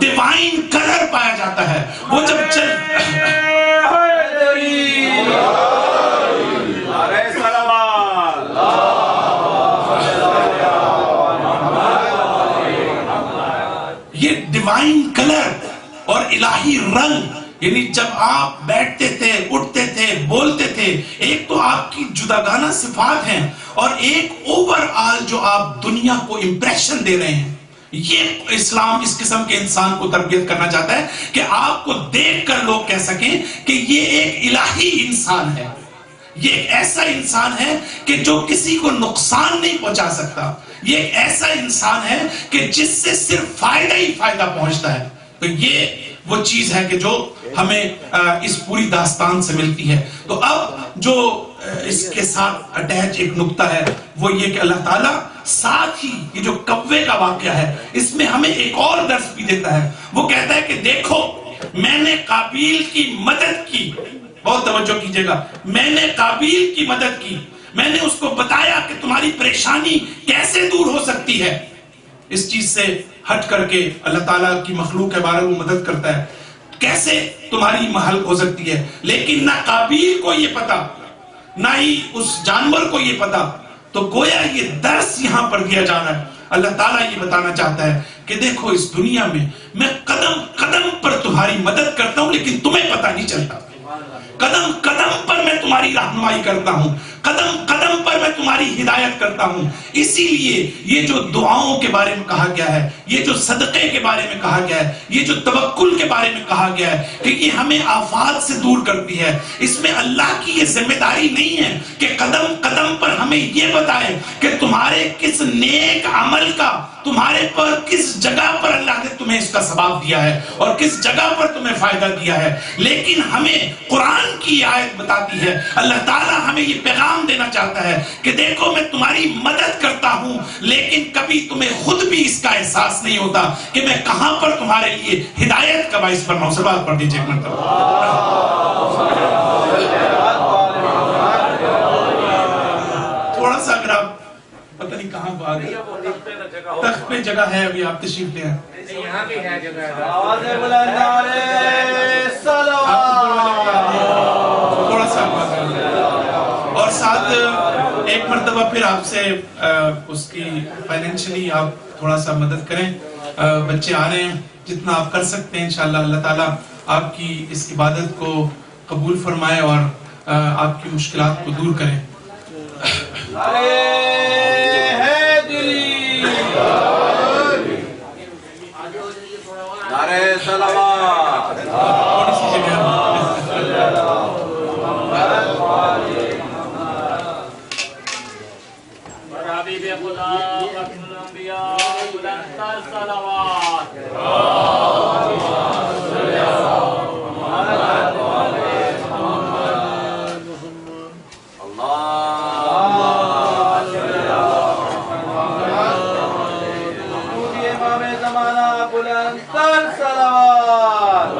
ڈیوائن کلر پایا جاتا ہے. وہ جب یہ ڈیوائن کلر اور الہی رنگ، یعنی جب آپ بیٹھتے تھے، اٹھتے تھے، بولتے تھے، ایک تو آپ کی جداگانہ صفات ہیں اور ایک اوور آل جو آپ دنیا کو امپریشن دے رہے ہیں. یہ اسلام اس قسم کے انسان کو تربیت کرنا چاہتا ہے کہ آپ کو دیکھ کر لوگ کہہ سکیں کہ یہ ایک الہی انسان ہے، یہ ایک ایسا انسان ہے کہ جو کسی کو نقصان نہیں پہنچا سکتا، یہ ایک ایسا انسان ہے کہ جس سے صرف فائدہ ہی فائدہ پہنچتا ہے. تو یہ وہ چیز ہے کہ جو ہمیں اس پوری داستان سے ملتی ہے. تو اب جو اس کے ساتھ اٹیچ ایک نقطہ ہے وہ یہ کہ اللہ تعالیٰ ساتھ ہی یہ جو کوے کا واقعہ ہے اس میں ہمیں ایک اور درس بھی دیتا ہے. وہ کہتا ہے کہ دیکھو میں نے قابیل کی مدد کی، بہت توجہ کیجئے گا، میں نے قابیل کی مدد کی، میں نے اس کو بتایا کہ تمہاری پریشانی کیسے دور ہو سکتی ہے. اس چیز سے ہٹ کر کے اللہ تعالیٰ کی مخلوق کے بارے میں مدد کرتا ہے، کیسے تمہاری محل ہو سکتی ہے. لیکن نہ قابیل کو یہ پتا نہ ہی اس جانور کو یہ پتا. تو گویا یہ درس یہاں پر دیا جا رہا ہے. اللہ تعالیٰ یہ بتانا چاہتا ہے کہ دیکھو اس دنیا میں قدم قدم پر تمہاری مدد کرتا ہوں لیکن تمہیں پتہ نہیں چلتا. قدم قدم پر میں تمہاری رہنمائی کرتا ہوں، قدم قدم پر میں تمہاری ہدایت کرتا ہوں. اسی لیے یہ جو دعاؤں کے بارے میں کہا گیا ہے، یہ جو صدقے کے بارے میں کہا گیا ہے، یہ جو توکل کے بارے میں کہا گیا ہے کہ یہ ہمیں آفات سے دور کرتی ہے. اس میں اللہ کی یہ ذمہ داری نہیں ہے کہ قدم قدم پر ہمیں یہ بتائے کہ تمہارے کس نیک عمل کا، تمہارے پر کس جگہ پر اللہ نے تمہیں اس کا ثواب دیا ہے اور کس جگہ پر تمہیں فائدہ دیا ہے. لیکن ہمیں قرآن کی آیت بتاتی ہے، اللہ تعالیٰ ہمیں یہ پیغام دینا چاہتا ہے کہ دیکھو میں تمہاری مدد کرتا ہوں لیکن کبھی تمہیں خود بھی اس کا احساس نہیں ہوتا کہ میں کہاں پر تمہارے لیے ہدایت کا باعث بن رہا ہوں. سبحان پڑھ دیجیے ایک مرتبہ. تھوڑا سا اگر آپ پتہ نہیں کہاں بات ہے، تخت پہ جگہ ہے، ابھی آپ تشریف لے آئیں. یہاں بھی ہے جگہ. تھوڑا سا اور ساتھ ایک مرتبہ پھر آپ سے اس کی فائنینشلی آپ تھوڑا سا مدد کریں. بچے آ رہے ہیں، جتنا آپ کر سکتے ہیں انشاءاللہ اللہ تعالیٰ آپ کی اس عبادت کو قبول فرمائے اور آپ کی مشکلات کو دور کریں. نعرہ صلوات. تھوڑی سی جگہ حبیب خدا ختم الانبیاء بلندتر صلوات. امام زمانہ بلندتر صلوات.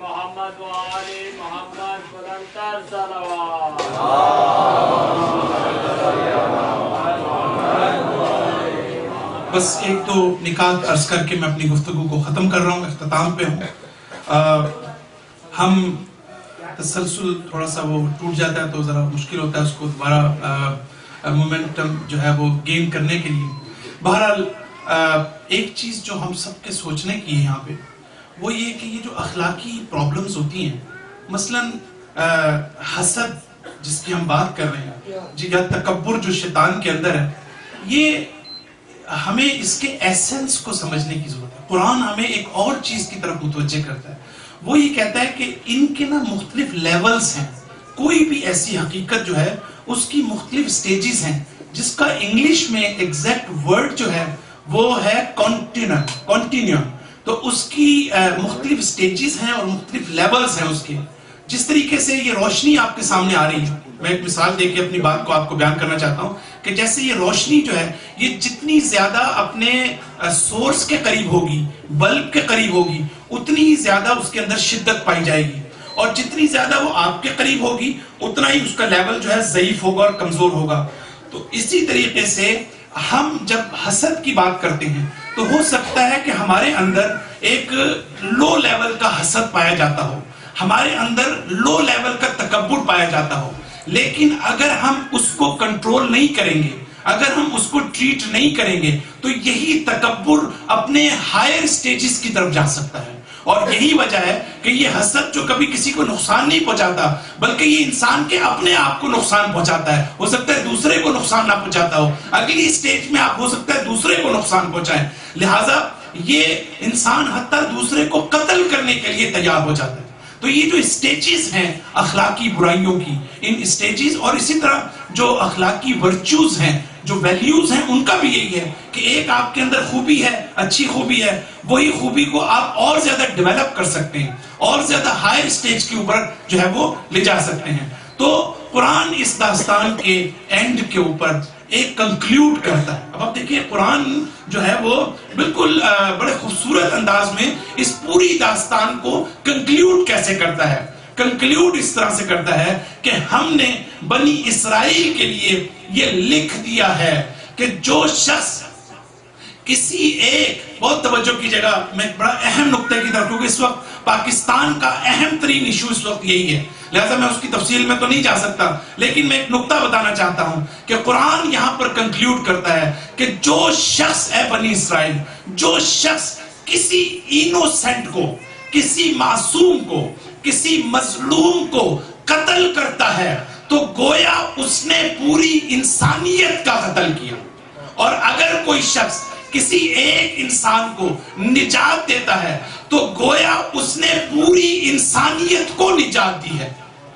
محمد و آل محمد بلندتر صلوات. بس ایک تو نکات عرض کر کے میں اپنی گفتگو کو ختم کر رہا ہوں، اختتام پہ ہوں. ہم تسلسل تھوڑا سا وہ ٹوٹ جاتا ہے تو ذرا مشکل ہوتا ہے اس کو دوبارہ مومنٹم جو ہے وہ گین کرنے کے لیے. بہرحال ایک چیز جو ہم سب کے سوچنے کی ہے یہاں پہ وہ یہ کہ یہ جو اخلاقی پرابلمز ہوتی ہیں، مثلاً حسد جس کی ہم بات کر رہے ہیں، یا تکبر جو شیطان کے اندر ہے، یہ ہمیں اس کے ایسنس کو سمجھنے کی ضرورت ہے. قرآن ہمیں ایک اور چیز کی طرف متوجہ کرتا ہے. وہ یہ کہتا ہے کہ ان کے نا مختلف لیولز ہیں. کوئی بھی ایسی حقیقت جو ہے اس کی مختلف سٹیجز ہیں، جس کا انگلش میں ایگزیکٹ ورڈ جو ہے وہ ہے کنٹینیوم. تو اس کی مختلف سٹیجز ہیں اور مختلف لیولز ہیں اس کے. جس طریقے سے یہ روشنی آپ کے سامنے آ رہی ہے، میں ایک مثال دے کے اپنی بات کو آپ کو بیان کرنا چاہتا ہوں کہ جیسے یہ روشنی جو ہے یہ جتنی زیادہ اپنے سورس کے قریب ہوگی، بلب کے قریب ہوگی، اتنی ہی زیادہ اس کے اندر شدت پائی جائے گی، اور جتنی زیادہ وہ آپ کے قریب ہوگی اتنا ہی اس کا لیول جو ہے ضعیف ہوگا اور کمزور ہوگا. تو اسی طریقے سے ہم جب حسد کی بات کرتے ہیں تو ہو سکتا ہے کہ ہمارے اندر ایک لو لیول کا حسد پایا جاتا ہو، ہمارے اندر لو لیول کا تکبر پایا جاتا ہو، لیکن اگر ہم اس کو کنٹرول نہیں کریں گے، اگر ہم اس کو ٹریٹ نہیں کریں گے تو یہی تکبر اپنے ہائر سٹیجز کی طرف جا سکتا ہے. اور یہی وجہ ہے کہ یہ حسد جو کبھی کسی کو نقصان نہیں پہنچاتا بلکہ یہ انسان کے اپنے آپ کو نقصان پہنچاتا ہے. ہو سکتا ہے دوسرے کو نقصان نہ پہنچاتا ہو، اگلی سٹیج میں آپ ہو سکتا ہے دوسرے کو نقصان پہنچائیں. لہٰذا یہ انسان حتیٰ دوسرے کو قتل کرنے کے لیے تیار ہو جاتا ہے. تو یہ جو سٹیجز ہیں اخلاقی برائیوں کی، ان سٹیجز اور اسی طرح جو اخلاقی ورچوز ہیں، جو ویلیوز ہیں، ان کا بھی یہی ہے کہ ایک آپ کے اندر خوبی ہے، اچھی خوبی ہے، وہی خوبی کو آپ اور زیادہ ڈیولپ کر سکتے ہیں، اور زیادہ ہائر سٹیج کے اوپر جو ہے وہ لے جا سکتے ہیں. تو قرآن اس داستان کے اینڈ کے اوپر ایک کنکلیوڈ کرتا ہے. اب آپ دیکھیں قرآن جو ہے وہ بالکل بڑے خوبصورت انداز میں اس پوری داستان کو کنکلیوڈ کیسے کرتا ہے. کنکلیوڈ اس طرح سے کرتا ہے کہ ہم نے بنی اسرائیل کے لیے یہ لکھ دیا ہے کہ جو شخص کسی ایک، بہت توجہ کیجیے گا، میں بڑا اہم نقطے کی طرف، کیونکہ اس وقت پاکستان کا اہم ترین ایشو اس وقت یہی ہے، لہذا میں اس کی تفصیل میں تو نہیں جا سکتا، لیکن میں ایک نقطہ بتانا چاہتا ہوں کہ قرآن یہاں پر کنکلیوڈ کرتا ہے کہ جو شخص ہے بنی اسرائیل، جو شخص کسی اینوسنٹ کو، کسی معصوم کو، کسی مظلوم کو قتل کرتا ہے تو گویا اس نے پوری انسانیت کا قتل کیا. اور اگر کوئی شخص کسی ایک انسان کو نجات دیتا ہے تو گویا اس نے پوری انسانیت کو نجات دی ہے.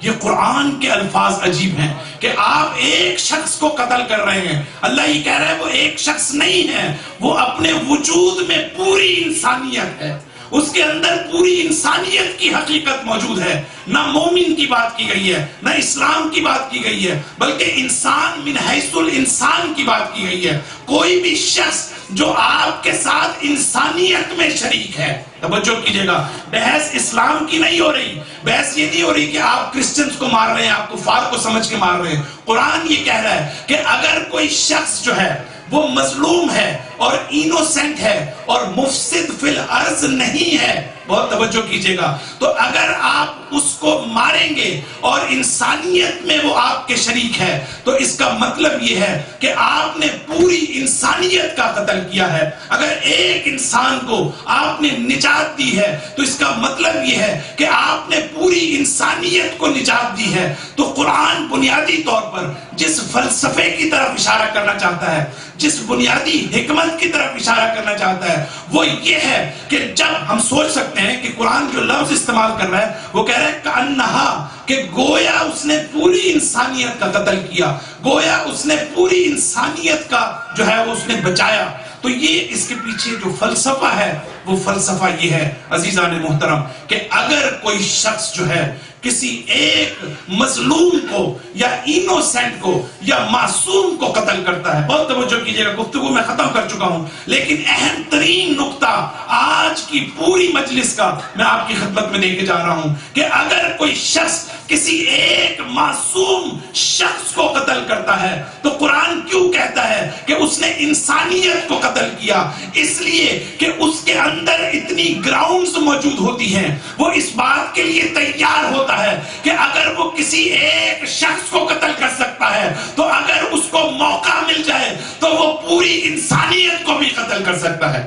یہ قرآن کے الفاظ عجیب ہیں کہ آپ ایک شخص کو قتل کر رہے ہیں. اللہ یہ کہہ رہا ہے وہ ایک شخص نہیں ہے، وہ اپنے وجود میں پوری انسانیت ہے، اس کے اندر پوری انسانیت کی حقیقت موجود ہے. نہ مومن کی بات کی گئی ہے، نہ اسلام کی بات کی گئی ہے، بلکہ انسان من حیث الانسان کی بات کی گئی ہے. کوئی بھی شخص جو آپ کے ساتھ انسانیت میں شریک ہے. توجہ کیجئے گا، بحث اسلام کی نہیں ہو رہی، بحث یہ نہیں ہو رہی کہ آپ کرسچنز کو مار رہے ہیں، آپ کفار کو سمجھ کے مار رہے ہیں. قرآن یہ کہہ رہا ہے کہ اگر کوئی شخص جو ہے وہ مظلوم ہے اور اینوسنٹ ہے اور مفسد فی الارض نہیں ہے، بہت توجہ کیجئے گا، تو اگر آپ آپ اس کو ماریں گے اور انسانیت میں وہ آپ کے شریک ہے تو اس کا مطلب یہ ہے کہ آپ نے پوری انسانیت کا قتل کیا ہے. اگر ایک انسان کو آپ نے نجات دی ہے تو اس کا مطلب یہ ہے کہ آپ نے پوری انسانیت کو نجات دی ہے. تو قرآن بنیادی طور پر جس فلسفے کی طرف اشارہ کرنا چاہتا ہے, جس بنیادی حکمت کی طرف اشارہ کرنا چاہتا ہے, وہ یہ ہے کہ جب ہم سوچ سکتے ہیں کہ قرآن جو لفظ استعمال کر رہا ہے وہ کہہ رہا ہے کأنہا, کہ گویا اس نے پوری انسانیت کا قتل کیا, گویا اس نے پوری انسانیت کا جو ہے وہ اس نے بچایا. تو یہ اس کے پیچھے جو فلسفہ ہے وہ فلسفہ یہ ہے عزیزان محترم کہ اگر کوئی شخص جو ہے کسی ایک مظلوم کو یا انوسینٹ کو یا معصوم کو قتل کرتا ہے, بہت توجہ کیجئے گا, گفتگو میں ختم کر چکا ہوں لیکن اہم ترین نقطہ آج کی پوری مجلس کا میں آپ کی خدمت میں دے کے جا رہا ہوں کہ اگر کوئی شخص کسی ایک معصوم شخص کو قتل کرتا ہے تو قرآن کیوں کہتا ہے کہ اس نے انسانیت کو قتل کیا؟ اس لیے کہ اس کے اندر اتنی گراؤنڈز موجود ہوتی ہیں, وہ اس بات کے لیے تیار ہوتا ہے کہ اگر وہ کسی ایک شخص کو قتل کر سکتا ہے تو اگر اس کو موقع مل جائے تو وہ پوری انسانیت کو بھی قتل کر سکتا ہے.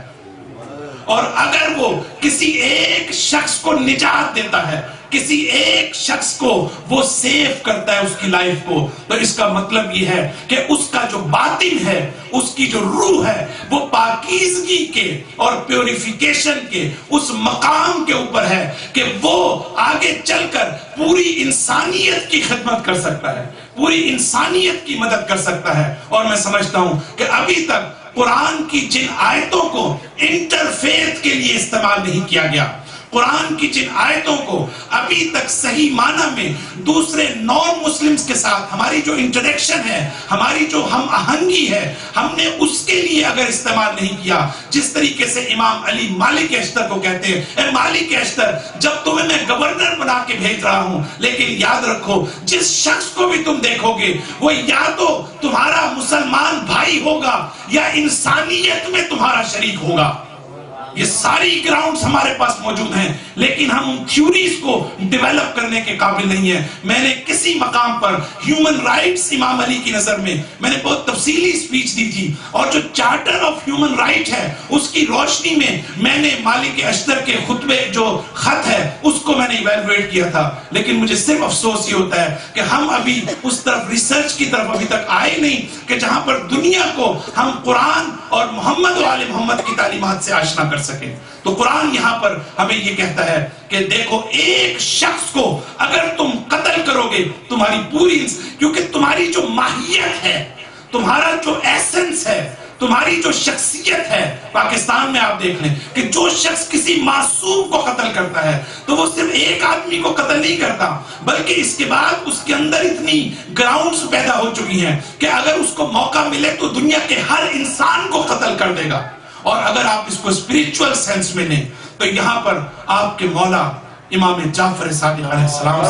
اور اگر وہ کسی ایک شخص کو نجات دیتا ہے, کسی ایک شخص کو وہ سیف کرتا ہے اس کی لائف کو, تو اس کا مطلب یہ ہے کہ اس کا جو باطن ہے, اس کی جو روح ہے, وہ پاکیزگی کے اور پیوریفیکیشن کے اس مقام کے اوپر ہے کہ وہ آگے چل کر پوری انسانیت کی خدمت کر سکتا ہے, پوری انسانیت کی مدد کر سکتا ہے. اور میں سمجھتا ہوں کہ ابھی تک قرآن کی جن آیتوں کو انٹرفیتھ کے لیے استعمال نہیں کیا گیا, قرآن کی جن آیتوں کو ابھی تک صحیح معنی میں دوسرے نان مسلمز کے ساتھ ہماری جو انٹریکشن ہے, ہماری جو ہم آہنگی ہے, ہم نے اس کے لیے اگر استعمال نہیں کیا, جس طریقے سے امام علی مالک اشتر کو کہتے ہیں, اے مالک اشتر جب تمہیں میں گورنر بنا کے بھیج رہا ہوں, لیکن یاد رکھو جس شخص کو بھی تم دیکھو گے وہ یا تو تمہارا مسلمان بھائی ہوگا یا انسانیت میں تمہارا شریک ہوگا. یہ ساری گراؤنڈز ہمارے پاس موجود ہیں لیکن ہم ان تھیوریز کو ڈیولپ کرنے کے قابل نہیں ہیں. میں نے کسی مقام پر ہیومن رائٹس امام علی کی نظر میں نے بہت تفصیلی سپیچ دی تھی, اور جو چارٹر آف ہیومن رائٹ ہے اس کی روشنی میں نے مالک اشتر کے خطبے جو خط ہے اس کو میں نے ایویلویٹ کیا تھا. لیکن مجھے صرف افسوس یہ ہوتا ہے کہ ہم ابھی اس طرف ریسرچ کی طرف ابھی تک آئے نہیں کہ جہاں پر دنیا کو ہم قرآن اور محمد و آل محمد کی تعلیمات سے آشنا کر سکیں. تو قرآن یہاں پر ہمیں یہ کہتا ہے کہ دیکھو ایک شخص کو اگر تم قتل کرو گے تمہاری پوری, کیونکہ تمہاری جو ماہیت ہے, تمہارا جو ایسنس ہے, تمہاری جو شخصیت ہے, پاکستان میں آپ دیکھ لیں کہ جو شخص کسی معصوم کو قتل کرتا ہے تو وہ صرف ایک آدمی کو قتل نہیں کرتا بلکہ اس کے بعد اس کے اندر اتنی گراؤنڈز پیدا ہو چکی ہیں کہ اگر اس کو موقع ملے تو دنیا کے ہر انسان کو قتل کر دے گا. اور اگر آپ اس کو اسپریچول سینس میں لیں تو یہاں پر آپ کے مولا امام جعفر صادق علیہ السلام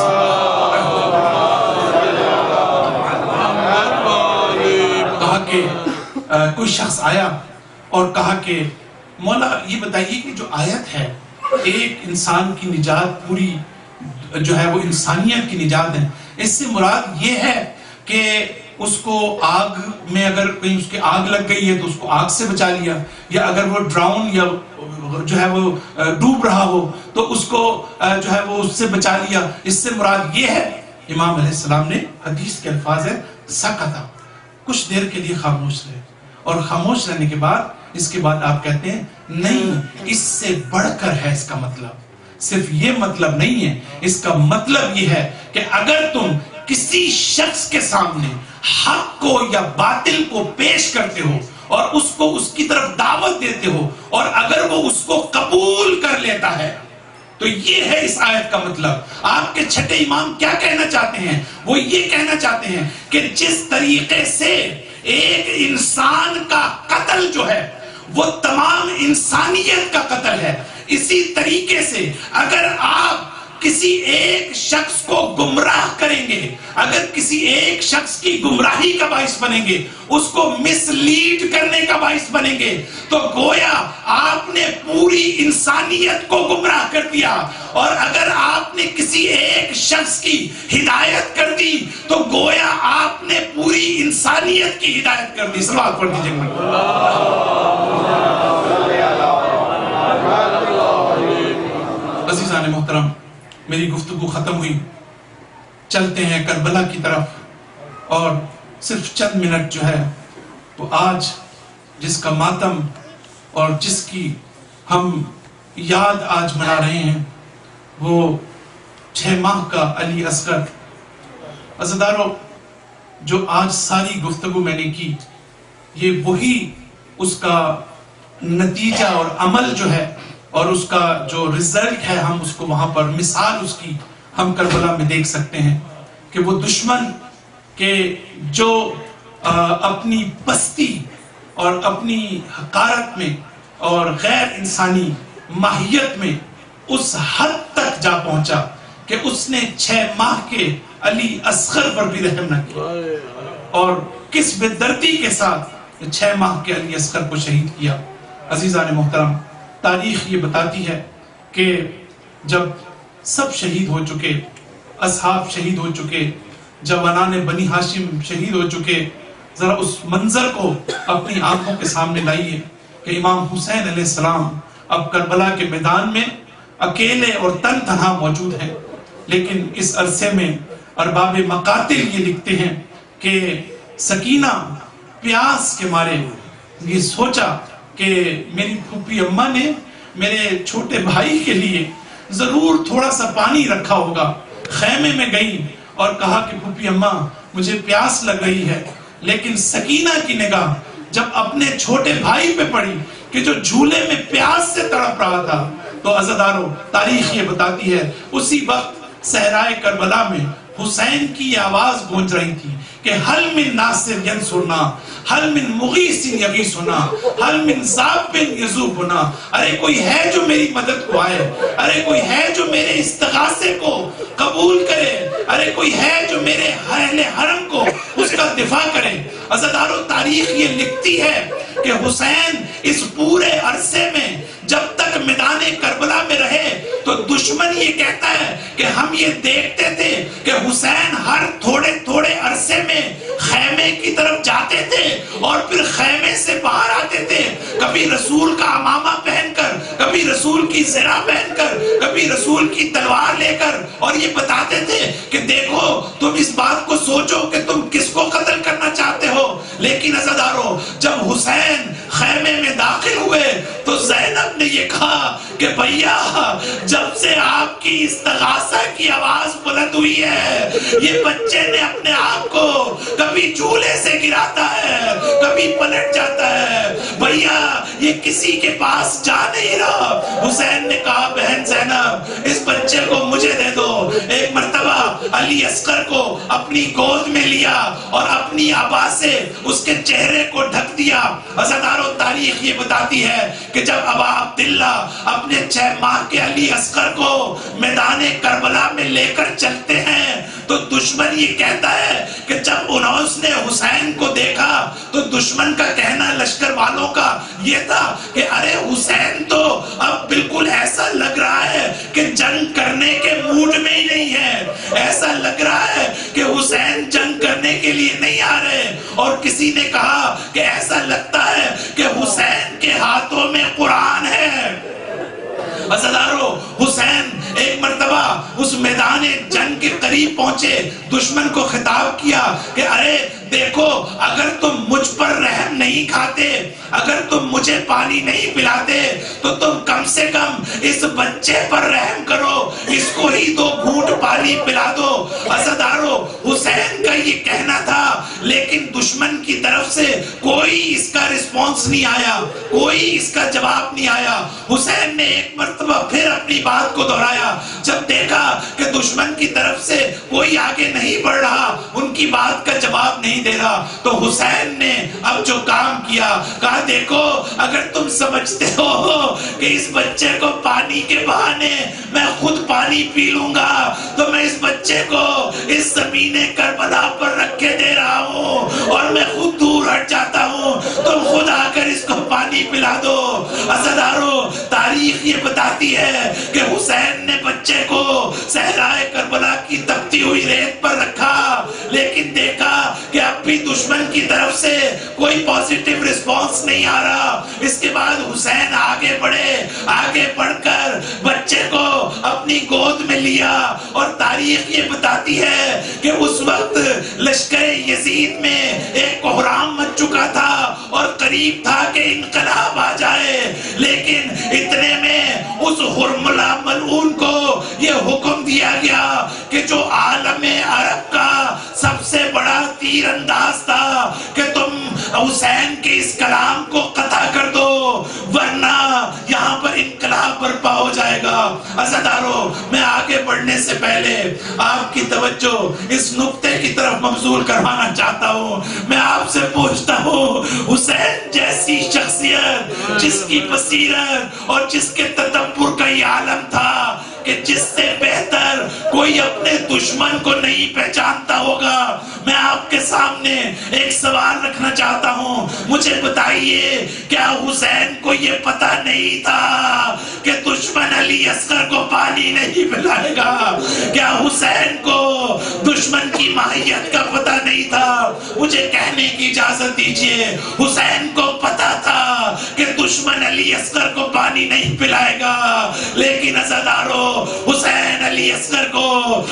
کہا کہ کوئی شخص آیا اور کہا کہ مولا یہ بتائیے کہ جو آیت ہے ایک انسان کی نجات پوری جو ہے وہ انسانیت کی نجات ہے, اس سے مراد یہ ہے کہ اس کو آگ میں اگر کہیں اس کے آگ لگ گئی ہے تو اس کو آگ سے بچا لیا, یا اگر وہ ڈراؤن یا جو ہے وہ ڈوب رہا ہو تو اس کو جو ہے وہ اس سے بچا لیا. اس سے مراد یہ ہے. امام علیہ السلام نے حدیث کے الفاظ ہے سکتا, کچھ دیر کے لیے خاموش رہے, اور خاموش رہنے کے بعد اس کے بعد آپ کہتے ہیں نہیں اس سے بڑھ کر ہے. اس کا مطلب صرف یہ مطلب نہیں ہے, اس کا مطلب یہ ہے کہ اگر تم کسی شخص کے سامنے حق کو یا باطل کو پیش کرتے ہو اور اس کو اس کی طرف دعوت دیتے ہو اور اگر وہ اس کو قبول کر لیتا ہے تو یہ ہے اس آیت کا مطلب. آپ کے چھٹے امام کیا کہنا چاہتے ہیں؟ وہ یہ کہنا چاہتے ہیں کہ جس طریقے سے ایک انسان کا قتل جو ہے وہ تمام انسانیت کا قتل ہے, اسی طریقے سے اگر آپ کسی ایک شخص کو گمراہ کریں گے، اگر کسی ایک شخص کی گمراہی کا باعث بنیں گے، اس کو مس لیڈ کرنے کا باعث بنیں گے، تو گویا آپ نے پوری انسانیت کو گمراہ کر دیا. اور اگر آپ نے کسی ایک شخص کی ہدایت کر دی تو گویا آپ نے پوری انسانیت کی ہدایت کر دی. صلوات پڑھ دیجئے. عزیزان محترم، میری گفتگو ختم ہوئی، چلتے ہیں کربلا کی طرف. اور صرف چند منٹ جو ہے وہ آج جس کا ماتم اور جس کی ہم یاد آج منا رہے ہیں وہ 6 ماہ کا علی اصغر. عزیزانو، جو آج ساری گفتگو میں نے کی یہ وہی اس کا نتیجہ اور عمل جو ہے اور اس کا جو رزلٹ ہے، ہم اس کو وہاں پر مثال اس کی ہم کربلا میں دیکھ سکتے ہیں کہ وہ دشمن کے جو اپنی پستی اور اپنی حقارت میں اور غیر انسانی ماہیت میں اس حد تک جا پہنچا کہ اس نے 6 ماہ کے علی اصغر پر بھی رحم نہ کیا، اور کس بے دردی کے ساتھ 6 ماہ کے علی اصغر کو شہید کیا. عزیزان محترم، تاریخ یہ بتاتی ہے کہ جب سب شہید ہو چکے، اصحاب شہید ہو چکے، جوانان بنی ہاشم شہید ہو چکے، ذرا اس منظر کو اپنی آنکھوں کے سامنے لائیے کہ امام حسین علیہ السلام اب کربلا کے میدان میں اکیلے اور تن تنہا موجود ہیں. لیکن اس عرصے میں ارباب مقاتل یہ لکھتے ہیں کہ سکینہ پیاس کے مارے یہ سوچا کہ میری پھوپھی اماں نے میرے چھوٹے بھائی کے لیے ضرور تھوڑا سا پانی رکھا ہوگا. خیمے میں گئی اور کہا کہ پھوپھی اماں مجھے پیاس لگ رہی ہے. لیکن سکینہ کی نگاہ جب اپنے چھوٹے بھائی پہ پڑی کہ جو جھولے میں پیاس سے تڑپ رہا تھا، تو عزیزانو تاریخ یہ بتاتی ہے اسی وقت صحرائے کربلا میں حسین کی آواز گونج رہی تھی کہ حل من ناصر ینصرنا، حل من مغیث یغیثنا، حل من ذاب یذوبنا. ارے کوئی ہے جو میری مدد کو آئے، ارے کوئی ہے جو میرے استغاثے کو قبول کرے، ارے کوئی ہے جو میرے اہل حرم کو اس کا دفاع کرے. عزیزانو تاریخ یہ لکھتی ہے کہ حسین اس پورے عرصے میں جب تک میدان کربلا میں رہے تو دشمن یہ کہتا ہے کہ ہم یہ دیکھتے تھے کہ حسین ہر تھوڑے تھوڑے عرصے میں خیمے کی طرف جاتے تھے اور پھر خیمے سے باہر آتے تھے، کبھی رسول کا عمامہ پہن کر، کبھی رسول کی زرہ پہن کر، کبھی رسول کی تلوار لے کر، اور یہ بتاتے تھے کہ دیکھو تم اس بات کو سوچو کہ تم کس کو قتل کرنا چاہتے ہو. لیکن عزیزانو جب حسین خیمے میں داخل ہوئے تو زینب نے یہ کہا کہ بھیا جب سے آپ کی استغاثہ کی آواز بلند ہوئی ہے یہ بچے نے اپنے آپ کو کبھی جھولے سے گراتا ہے، کبھی پلٹ جاتا ہے، بھیا یہ کسی کے پاس جا نہیں رہا. حسین نے کہا بہن زینب اس بچے کو مجھے دے دو. ایک مرتبہ علی اصغر کو اپنی گود میں لیا اور اپنی آبا سے اس کے چہرے کو ڈھک دیا. عزیزانو تاریخ یہ بتاتی ہے کہ جب ابا عبداللہ اپنے 6 ماہ کے علی اصغر کو میدان کربلا میں لے کر چلتے ہیں تو دشمن یہ کہتا ہے کہ جب اس نے حسین کو دیکھا تو دشمن کا کہنا لشکر والوں کا یہ تھا کہ ارے حسین تو اب بالکل ایسا لگ رہا ہے کہ جنگ کرنے کے موڈ میں ہی نہیں ہے، ایسا لگ رہا ہے کہ حسین جنگ کرنے کے لیے نہیں آ رہے. اور کسی نے کہا کہ ایسا لگتا ہے کہ حسین کے ہاتھوں میں قرآن ہے. عزیزانو حسین ایک مرتبہ اس میدان جنگ کے قریب پہنچے، دشمن کو خطاب کیا کہ ارے دیکھو اگر تم مجھ پر رحم نہیں کھاتے، اگر تم مجھے پانی نہیں پلاتے تو تم کم سے کم اس بچے پر رحم کرو، اس کو ہی 2 گھونٹ پانی پلا دو. عزیزانو حسین کا یہ کہنا تھا لیکن دشمن کی طرف سے کوئی اس کا رسپانس نہیں آیا، کوئی اس کا جواب نہیں آیا. حسین نے ایک مرتبہ پھر اپنی بات کو دہرایا. جب دیکھا کہ دشمن کی طرف سے کوئی آگے نہیں بڑھ رہا، ان کی بات کا جواب نہیں دے رہا، تو حسین نے اب جو کام کیا، کہا دیکھو اگر تم سمجھتے ہو کہ اس بچے کو پانی کے بہانے میں خود پانی پی لوں گا تو میں اس بچے کو اس زمین کربلا پر رکھ کے دے رہا ہوں اور میں خود دور ہٹ جاتا ہوں، تم خود آ کر اس کو پانی پلا دو۔ عزادارو، تاریخ یہ بتاتی ہے کہ حسین نے بچے کو صحرائے کربلا کی تپتی ہوئی ریت پر رکھا، لیکن دیکھا کہ اب بھی دشمن کی طرف سے کوئی پازیٹیو رسپانس نہیں آ رہا۔ اس کے بعد حسین آگے بڑھے، آگے بڑھ کر بچے کو اپنی گود میں لیا، اور تاریخ یہ بتاتی ہے کہ اس وقت لشکر یزید میں ایک کوہرام مچ چکا تھا اور قریب تھا کہ انقلاب آ جائے، لیکن اتنے میں اس حرملہ ملعون کو یہ حکم دیا گیا کہ جو عالم عرب کا سب سے بڑا تیر انداز تھا کہ تم حسین کے اس کلام کو قطع کر دو ورنہ یہاں پر انقلاب برپا ہو جائے گا۔ عزادارو، میں آگے بڑھنے سے پہلے آپ کی توجہ اس نقطے کی طرف مبذول کروانا چاہتا ہوں۔ میں آپ سے پوچھتا ہوں، حسین جیسی شخصیت جس کی بصیرت اور جس کے تدبر کا یہ عالم تھا کہ جس سے بہتر کوئی اپنے دشمن کو نہیں پہچانتا ہوگا، میں آپ کے سامنے ایک سوال رکھنا چاہتا ہوں، مجھے بتائیے کیا حسین کو یہ پتہ نہیں تھا کہ دشمن علی اصغر کو پانی نہیں پلائے گا؟ کیا حسین کو دشمن کی ماہیت کا پتہ نہیں تھا؟ مجھے کہنے کی اجازت دیجئے، حسین کو پتہ تھا کہ دشمن علی اصغر کو پانی نہیں پلائے گا، لیکن عزادارو، حسین علی اصغر کو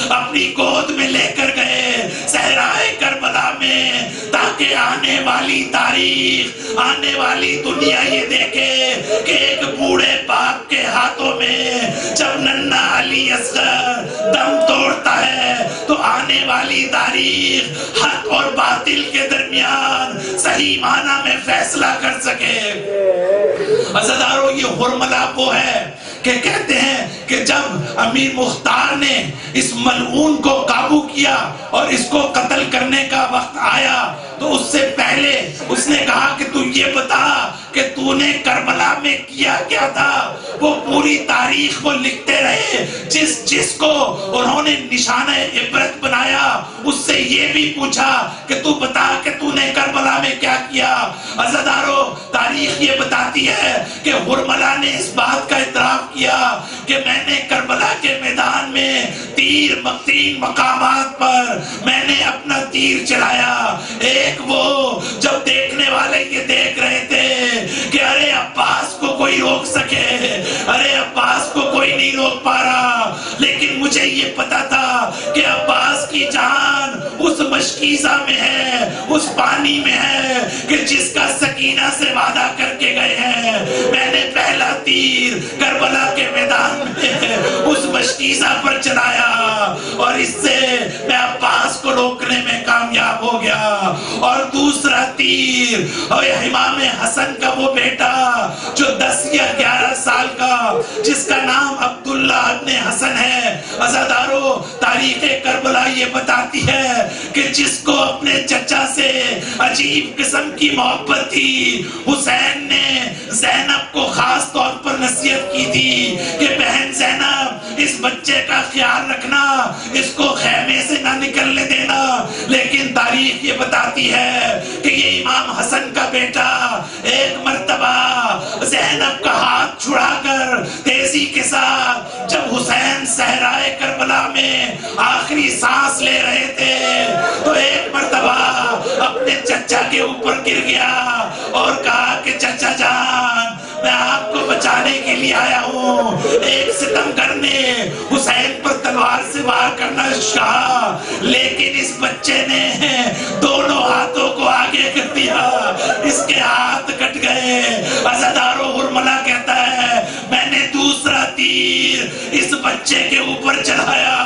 اپنی گود میں لے کر گئے صحرائے کربلا میں، تاکہ آنے والی تاریخ، آنے والی دنیا یہ دیکھے کہ ایک بوڑھے باپ کے ہاتھوں میں جب ننھا علی اصغر دم توڑتا ہے تو آنے والی تاریخ حق اور باطل کے درمیان صحیح معنی میں فیصلہ کر سکے۔ عزادارو، یہ حرملہ وہ ہے کہ کہتے ہیں کہ جب امیر مختار نے اس ملعون کو قابو کیا اور اس کو قتل کرنے کا وقت آیا تو اس سے پہلے اس نے کہا کہ تو یہ بتا کہ تو نے کربلا میں کیا کیا تھا۔ وہ پوری تاریخ کو لکھتے رہے، جس کو انہوں نے نشانہ عبرت بنایا اس سے یہ بھی پوچھا کہ تو بتا کہ تو نے کربلا میں کیا کیا۔ عزادارو، تاریخ یہ بتاتی ہے کہ حرملہ نے اس بات کا اعتراف کیا کہ میں نے کربلا کے میدان میں تین مقامات پر میں نے اپنا تیر چلایا۔ ایک وہ جب دیکھنے والے یہ دیکھ رہے تھے کہ ارے عباس کو کوئی روک سکے، ارے عباس کو کوئی نہیں روک پا رہا، لیکن مجھے یہ پتا تھا کہ عباس کی جان اس مشکیزہ میں ہے، اس پانی میں ہے کہ جس کا سکینہ سے وعدہ کر کے گئے ہیں۔ میں نے پہلا تیر کربلا کے میدان میں اس مشکیزہ پر چلایا اور اس سے میں عباس کو روکنے میں کامیاب ہو گیا، اور دوسرا تیر اور امام حسن کا وہ بیٹا جو 10 یا 11 سال کا جس کا نام عبداللہ ابن حسن ہے۔ عزادارو، تاریخ کربلا یہ بتاتی ہے کہ جس کو اپنے چچا سے عجیب قسم کی محبت تھی، حسین نے زینب کو خاص طور پر نصیحت کی تھی کہ بہن زینب، اس بچے کا خیال رکھنا، اس کو خیمے سے نہ نکلنے دینا، لیکن تاریخ یہ بتاتی ہے کہ یہ امام حسن کا بیٹا ایک مرتبہ زینب کا ہاتھ چھڑا کر تیزی کے ساتھ جب حسین صحرائے کربلا میں آخری سانس لے رہے تھے تو ایک مرتبہ اپنے چچا کے اوپر گر گیا اور کہا کہ چچا جان، میں آپ کو بچانے کے لیے آیا ہوں۔ ایک ستمگر نے حسین پر تلوار سے وار کرنا کہا، لیکن اس بچے نے دونوں ہاتھوں کو آگے کر دیا، اس کے ہاتھ کٹ گئے۔ عزادارو، حرملہ کہتا ہے میں نے دوسرا تیر اس بچے کے اوپر چڑھایا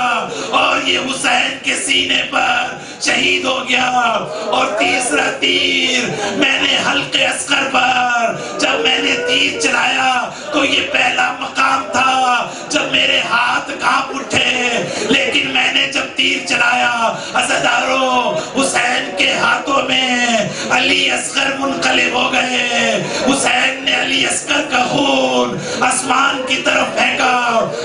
اور یہ حسین کے سینے پر شہید ہو گیا. اور تیسرا تیر میں نے حلق اصغر پر جب میں نے تیر چلایا تو یہ پہلا مقام تھا جب میرے ہاتھ کانپ اٹھے، لیکن میں نے جب تیر چلایا عزادارو حسین کے ہاتھوں میں علی اصغر منقلب ہو گئے. حسین نے علی اصغر کا خون آسمان کی طرف پھینکا.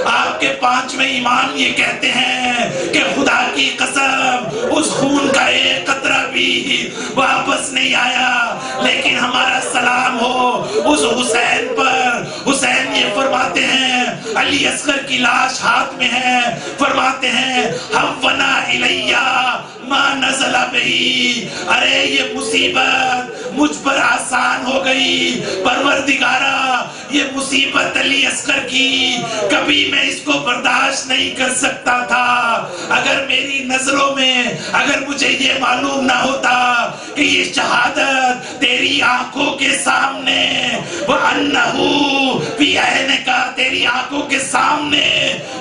آپ کے 5ویں امام یہ کہتے ہیں کہ خدا کی قسم اس خون کا ایک قطرہ بھی واپس نہیں آیا، لیکن ہمارا سلام ہو اس حسین پر. حسین یہ فرماتے ہیں، علی اصغر کی لاش ہاتھ میں ہے، فرماتے ہیں حونا الیہ ما نزل بہی، ارے یہ مصیبت مجھ پر آسان ہو گئی پروردگارا. یہ مصیبت علی اصغر کی کبھی میں اس کو برداشت نہیں کر سکتا تھا. اگر میری نظروں میں اگر مجھے یہ معلوم نہ ہوتا کہ یہ شہادت تیری آنکھوں کے سامنے وَأَنَّهُ فِي عَيْنِكَ تیری آنکھوں کے سامنے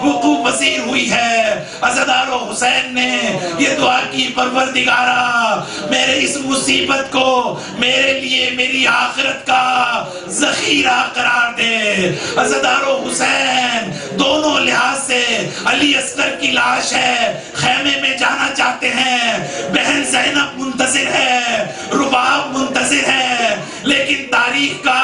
وقوع پذیر ہوئی ہے. عزادارو حسین نے یہ دعا کی، پروردگارا میرے اس مصیبت کو میرے لیے میری آخرت کا ذخیرہ قرار دے. عزادارو حسین دونوں لحاظ سے علی اصغر کی لاش ہے، خیمے میں جانا چاہتے ہیں، بہن زینب منتظر ہے، رباب منتظر ہے، لیکن تاریخ کا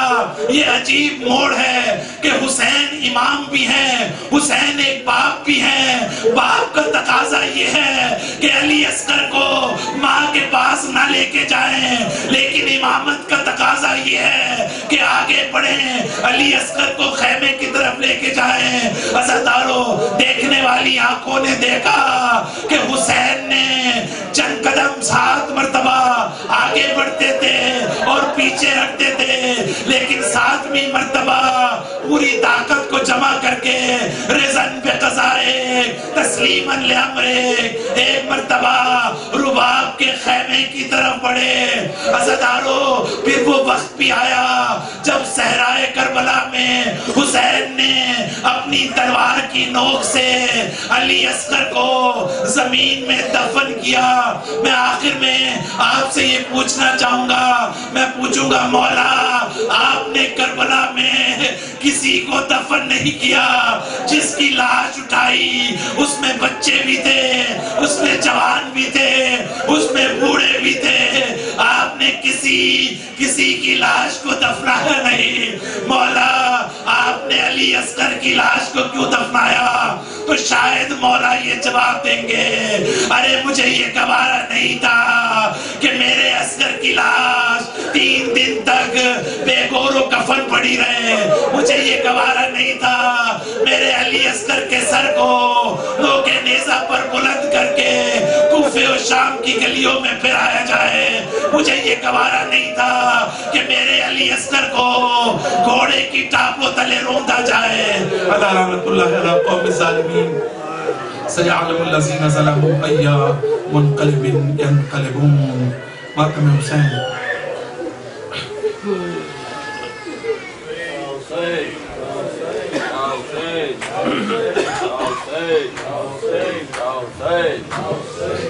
یہ عجیب موڑ ہے کہ حسین امام بھی ہیں، حسین ایک باپ بھی ہیں. باپ کا تقاضا یہ ہے کہ علی اصغر کو ماں کے پاس نہ لے کے جائیں، لیکن امامت کا تقاضا یہ ہے کہ آگے بڑھیں، علی اصغر کو خیمے کی طرف لے کے جائیں. عزادارو دیکھنے والی آنکھوں نے دیکھا کہ حسین نے چند قدم 7 مرتبہ آگے بڑھتے تھے اور پیچھے ہٹتے تھے، لیکن 7ویں مرتبہ پوری طاقت کو جمع کر کے رضن پہ قضائے تسلیماً لامرے ایک مرتبہ رباب کے خیمے کی طرف بڑھے. عزادارو پھر وہ وقت بھی آیا جب صحرائے کربلا میں حسین نے اپنی تلوار کی نوک سے علی اصغر کو زمین میں دفن کیا. میں آخر میں آپ سے یہ پوچھنا چاہوں گا، میں پوچھوں گا مولا آپ نے کربلا میں کسی کو دفن نہیں کیا، جس کی لاش اٹھائی اس میں بچے بھی تھے، اس میں جوان بھی تھے، اس میں بوڑھے بھی تھے، آپ نے کسی کی لاش کو دفنایا نہیں. مولا آپ نے علی اصغر کی لاش کو کیوں دفنایا؟ تو شاید مولا یہ جواب دیں گے، ارے مجھے یہ گوارا نہیں تھا کہ میرے اصغر کی لاش 3 دن تک بے گور و کفن پڑی رہے. مجھے یہ گوارا نہیں تھا میرے علی اصغر کے سر کو نوک نیزہ پر بلند کر کے کوفے و شام کی گلیوں میں پھرایا جائے. مجھے یہ گوارا نہیں تھا کہ میرے علی اصغر کو گھوڑے کی ٹاپوں تلے روندا جائے. اللہ رحمت اللہ علی قوم الظالمین. سیعلم الذین ظلموا ای منقلب ینقلبون. ماتم حسین. I'll say.